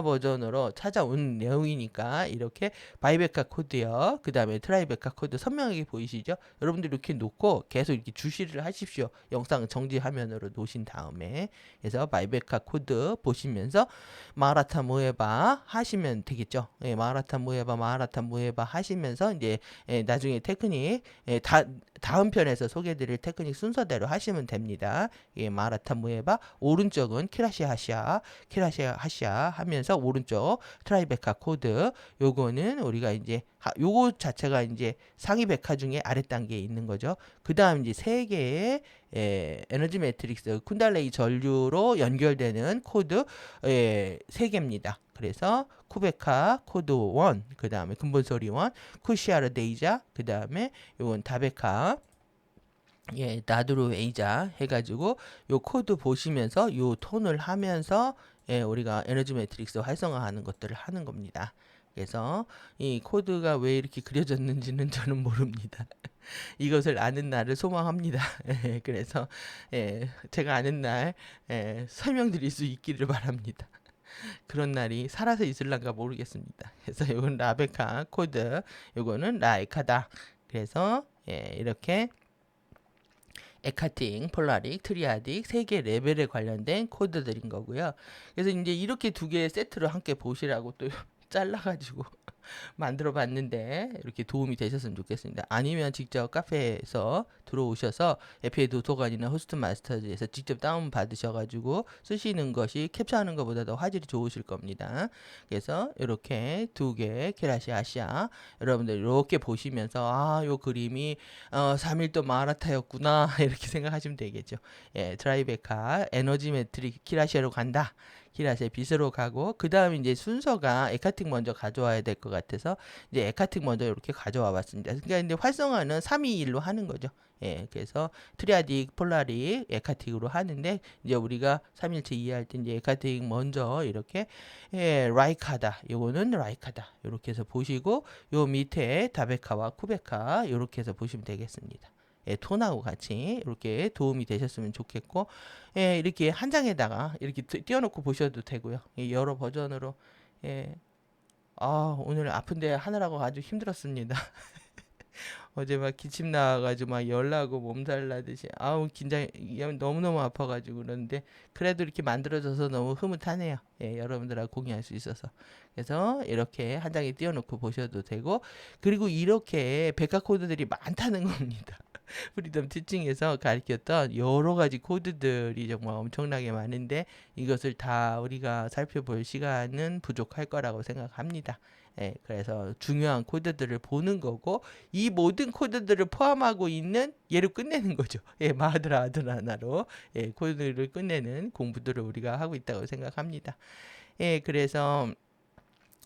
Speaker 1: 버전으로 찾아온 내용이니까 이렇게 바이베카 코드요. 그 다음에 트라이베카 코드 선명하게 보이시죠? 여러분들 이렇게 놓고 계속 이렇게 주시를 하십시오. 영상 정지 화면으로 놓으신 다음에 그래서 바이베카 코드 보시면서 마라타 모에바 하시면 되겠죠. 마라타 모에바 하시면서 이제 나중에 테크닉 다음 편에서 소개드릴 테크닉 순서대로 하시면 됩니다. 마라타 무에바 오른쪽은 키라시 하시아 하면서 오른쪽 트라이베카 코드 요거는 우리가 이제 요거 자체가 이제 상위 백화 중에 아래 단계에 있는 거죠. 그 다음 이제 세 개의 에너지 매트릭스 쿤달레이 전류로 연결되는 코드 세 개입니다. 그래서 쿠베카 코드 1, 그 다음에 근본소리 1, 쿠시아르 데이자, 그 다음에 요건 다베카 나드로 에이자 해가지고 요 코드 보시면서 요 톤을 하면서 우리가 에너지 매트릭스 활성화하는 것들을 하는 겁니다. 그래서 이 코드가 왜 이렇게 그려졌는지는 저는 모릅니다. 이것을 아는 날을 소망합니다. 그래서 제가 아는 날 설명드릴 수 있기를 바랍니다. 그런 날이 살아서 있을란가 모르겠습니다. 그래서 이건 라베카 코드, 요거는 라이카다. 그래서 이렇게 에카팅, 폴라릭, 트리아딕 세 개 레벨에 관련된 코드들인 거고요. 그래서 이제 이렇게 두 개의 세트를 함께 보시라고 또 잘라가지고 만들어 봤는데 이렇게 도움이 되셨으면 좋겠습니다. 아니면 직접 카페에서 들어오셔서 FA 도서관이나 호스트 마스터즈에서 직접 다운 받으셔가지고 쓰시는 것이 캡처하는 것보다 더 화질이 좋으실 겁니다. 그래서 이렇게 두 개 키라시 아시아 여러분들 이렇게 보시면서 요 그림이 3일도 마라타였구나 이렇게 생각하시면 되겠죠. 트라이베카 에너지 매트릭 키라시아로 간다. 길앗의 빛으로 가고 그 다음에 이제 순서가 에카틱 먼저 가져와야 될 것 같아서 이제 에카틱 먼저 이렇게 가져와 봤습니다. 그러니까 이제 활성화는 321로 하는 거죠. 예, 그래서 트리아딕, 폴라릭, 에카틱으로 하는데 이제 우리가 3일체 이해할 때 이제 에카틱 먼저 이렇게 라이카다, 요거는 라이카다 이렇게 해서 보시고 요 밑에 다베카와 쿠베카 이렇게 해서 보시면 되겠습니다. 톤하고 같이 이렇게 도움이 되셨으면 좋겠고, 이렇게 한 장에다가 이렇게 띄워놓고 보셔도 되고요. 여러 버전으로. 오늘 아픈데 하느라고 아주 힘들었습니다. 어제 막 기침 나와가지고 막 열나고 몸살 나듯이 긴장 너무너무 아파가지고 그러는데 그래도 이렇게 만들어져서 너무 흐뭇하네요. 여러분들하고 공유할 수 있어서. 그래서 이렇게 한 장에 띄워놓고 보셔도 되고, 그리고 이렇게 백과 코드들이 많다는 겁니다. 프리덤 티칭에서 가르쳤던 여러 가지 코드들이 정말 엄청나게 많은데 이것을 다 우리가 살펴볼 시간은 부족할 거라고 생각합니다. 그래서 중요한 코드들을 보는 거고 이 모든 코드들을 포함하고 있는 얘를 끝내는 거죠. 마하드라 아들 하나로 코드를 끝내는 공부들을 우리가 하고 있다고 생각합니다. 그래서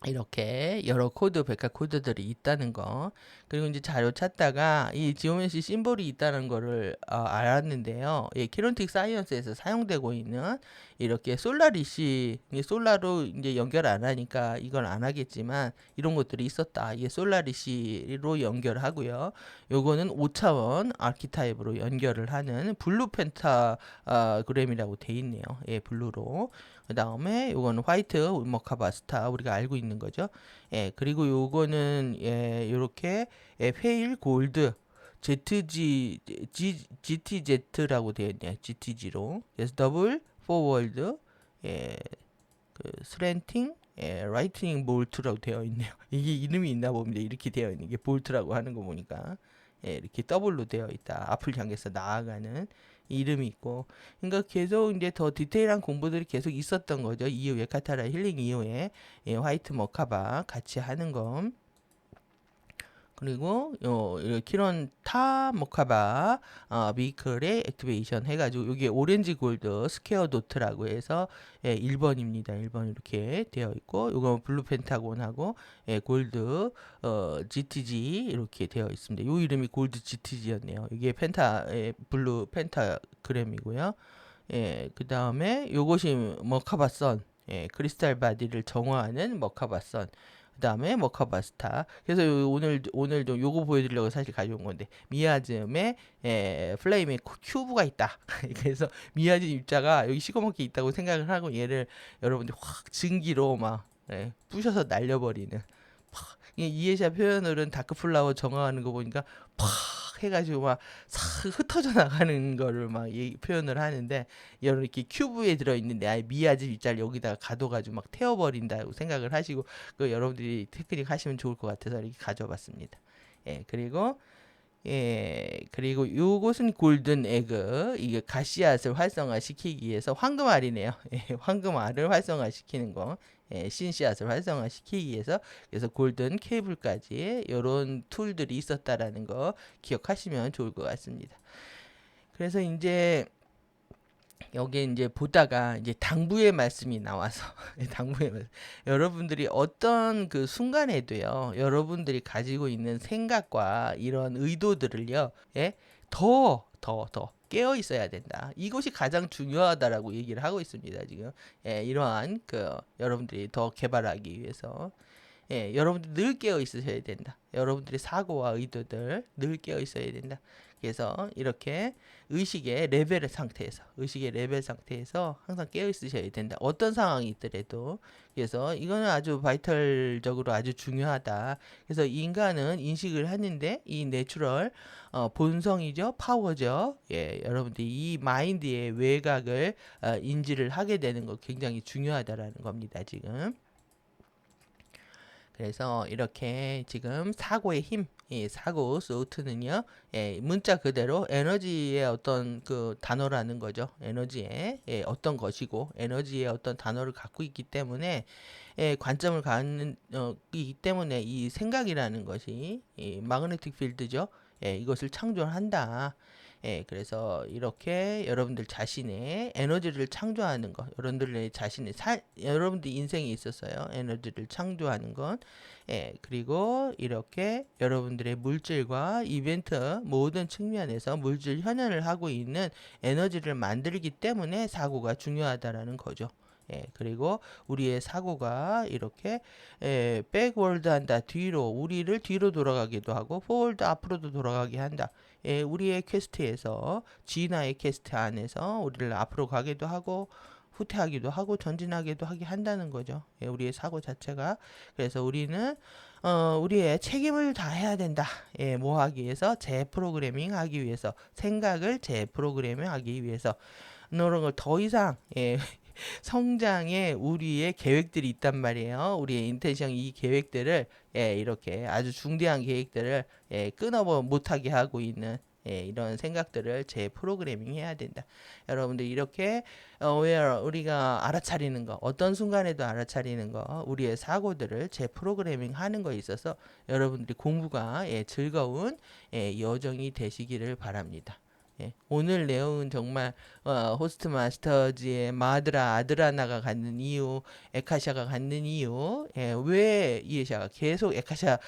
Speaker 1: 이렇게 여러 코드, 백과 코드들이 있다는 거. 그리고 이제 자료 찾다가 이 지오메시 심볼이 있다는 거를 알았는데요. 키론틱 사이언스에서 사용되고 있는 이렇게 솔라리시, 솔라로 이제 연결 안 하니까 이건 안 하겠지만 이런 것들이 있었다. 이게 솔라리시로 연결하고요. 요거는 5차원 아키타입으로 연결을 하는 블루 펜타그램이라고 돼 있네요. 블루로. 그 다음에 요거는 화이트 머카바스타 우리가 알고 있는 거죠. 그리고 요거는 요렇게 페일 골드 GTZ라고 되어 있네요. GTG로. 그래서 더블 포워드 그 스랜팅 라이트닝 볼트라고 되어 있네요. 이게 이름이 있나 봅니다. 이렇게 되어 있는 게 볼트라고 하는 거 보니까 이렇게 더블로 되어 있다. 앞을 향해서 나아가는 이름이 있고, 그러니까 계속 이제 더 디테일한 공부들이 계속 있었던 거죠. 이후에 카타라 힐링 이후에 화이트 머카바 같이 하는 거. 그리고 키론 타 모카바 비클의 액티베이션 해가지고 여기 오렌지 골드 스퀘어 도트라고 해서 1번입니다. 1번 이렇게 되어 있고 요거 블루 펜타곤하고 골드 GTG 이렇게 되어 있습니다. 요 이름이 골드 GTG였네요. 이게 블루 펜타그램이고요. 그 다음에 요것이 머카바선 크리스탈 바디를 정화하는 머카바선. 그 다음에 머카바스타. 그래서 오늘 좀 요거 보여드리려고 사실 가져온 건데 미아즘에 플레임에 큐브가 있다. 그래서 미아즘 입자가 여기 시커멓게 있다고 생각을 하고 얘를 여러분들 확 증기로 막 부셔서 날려버리는. 이해샤 표현으로는 다크플라워 정화하는 거 보니까 팍 해가지고 막 흩어져 나가는 거를 막 표현을 하는데 이렇게 큐브에 들어있는 내 미아집 입자를 여기다가 가둬가지고 막 태워버린다고 생각을 하시고 그 여러분들이 테크닉 하시면 좋을 것 같아서 이렇게 가져봤습니다. 그리고 요것은 골든 에그, 이게 가시앗을 활성화시키기 위해서 황금알이네요. 황금알을 활성화시키는 거. 신씨앗을 활성화시키기 위해서 그래서 골든 케이블까지 이런 툴들이 있었다라는 거 기억하시면 좋을 것 같습니다. 그래서 이제 여기에 이제 보다가 이제 당부의 말씀이 나와서 당부의 말씀. 여러분들이 어떤 그 순간에도요, 여러분들이 가지고 있는 생각과 이런 의도들을요, 더 깨어 있어야 된다. 이것이 가장 중요하다라고 얘기를 하고 있습니다. 지금 이러한 그 여러분들이 더 개발하기 위해서 여러분들 늘 깨어 있으셔야 된다. 여러분들의 사고와 의도들 늘 깨어 있어야 된다. 그래서 이렇게 의식의 레벨 상태에서 항상 깨어 있으셔야 된다. 어떤 상황이 있더라도. 그래서 이거는 아주 바이털적으로 아주 중요하다. 그래서 인간은 인식을 하는데 이 내추럴 본성이죠, 파워죠. 여러분들이 이 마인드의 외곽을 인지를 하게 되는 거 굉장히 중요하다라는 겁니다. 지금. 그래서 이렇게 지금 사고의 힘, 사고 소트는요, 문자 그대로 에너지의 어떤 그 단어라는 거죠. 에너지의 어떤 것이고 에너지의 어떤 단어를 갖고 있기 때문에 관점을 갖는 이기 때문에 이 생각이라는 것이 마그네틱 필드죠. 이것을 창조한다. 그래서 이렇게 여러분들 자신의 에너지를 창조하는 것, 여러분들의 자신의 여러분들 인생에 있었어요. 에너지를 창조하는 것, 그리고 이렇게 여러분들의 물질과 이벤트 모든 측면에서 물질 현현을 하고 있는 에너지를 만들기 때문에 사고가 중요하다라는 거죠. 그리고 우리의 사고가 이렇게 백월드 한다. 뒤로 우리를 뒤로 돌아가기도 하고 포월드 앞으로도 돌아가게 한다. 우리의 퀘스트에서 진화의 퀘스트 안에서 우리를 앞으로 가기도 하고 후퇴하기도 하고 전진하기도 하게 한다는 거죠. 우리의 사고 자체가. 그래서 우리는 우리의 책임을 다해야 된다. 뭐 하기 위해서? 재프로그래밍 하기 위해서. 생각을 재프로그래밍 하기 위해서. 이런 걸 더 이상 성장의 우리의 계획들이 있단 말이에요. 우리의 인텐션 이 계획들을 이렇게 아주 중대한 계획들을 끊어 못하게 하고 있는 이런 생각들을 재프로그래밍 해야 된다. 여러분들 이렇게 우리가 알아차리는 거 어떤 순간에도 알아차리는 거 우리의 사고들을 재프로그래밍 하는 거에 있어서 여러분들이 공부가 즐거운 여정이 되시기를 바랍니다. 오늘 내용은 정말 호스트 마스터즈의 마드라 아드라나가 갖는 이유, 에카샤가 갖는 이유, 왜 이에샤가 계속 에카샤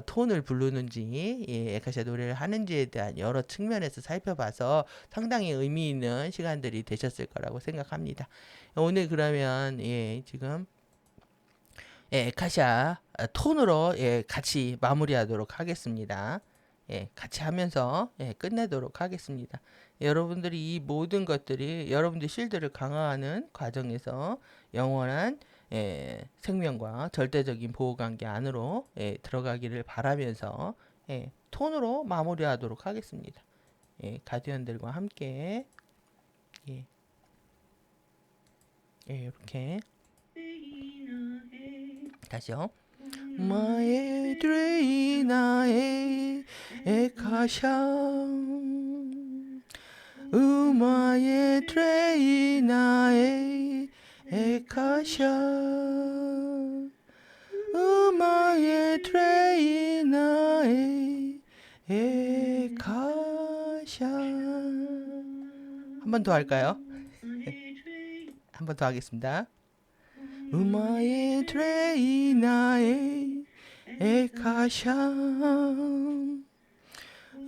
Speaker 1: 톤을 부르는지, 에카샤 노래를 하는지에 대한 여러 측면에서 살펴봐서 상당히 의미 있는 시간들이 되셨을 거라고 생각합니다. 오늘 그러면 지금 에카샤 톤으로 같이 마무리하도록 하겠습니다. 같이 하면서 끝내도록 하겠습니다. 여러분들이 이 모든 것들이 여러분들 실드를 강화하는 과정에서 영원한 생명과 절대적인 보호관계 안으로 들어가기를 바라면서 톤으로 마무리하도록 하겠습니다. 가디언들과 함께 이렇게 다시요. 마에 드레이나에 에카샤 우마에 드레이나에 에카샤 우마에 드레이나에 에카샤 한 번 더 할까요? 한 번 더 하겠습니다. 우마에 드레이나에 에카샤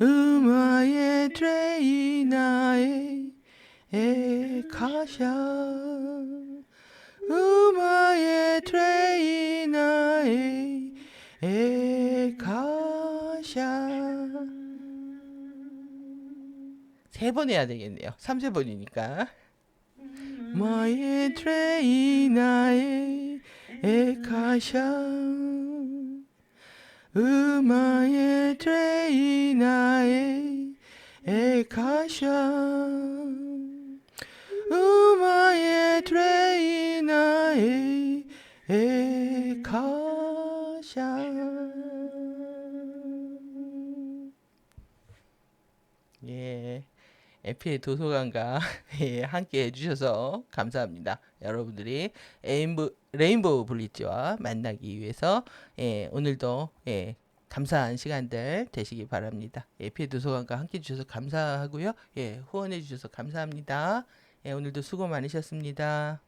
Speaker 1: 우마에 드레이나에 에카샤 우마에 드레이나에 에카샤 세 번 해야 되겠네요. 3세번이니까 마에 드레이나에 에카샤 우마에 드레이나에 에카샤 우마에 드레이나에 에카샤 에피의 도서관과 함께 해주셔서 감사합니다. 여러분들이 레인보우 블리츠와 만나기 위해서 오늘도 감사한 시간들 되시기 바랍니다. 에피의 도서관과 함께 해주셔서 감사하고요. 후원해 주셔서 감사합니다. 오늘도 수고 많으셨습니다.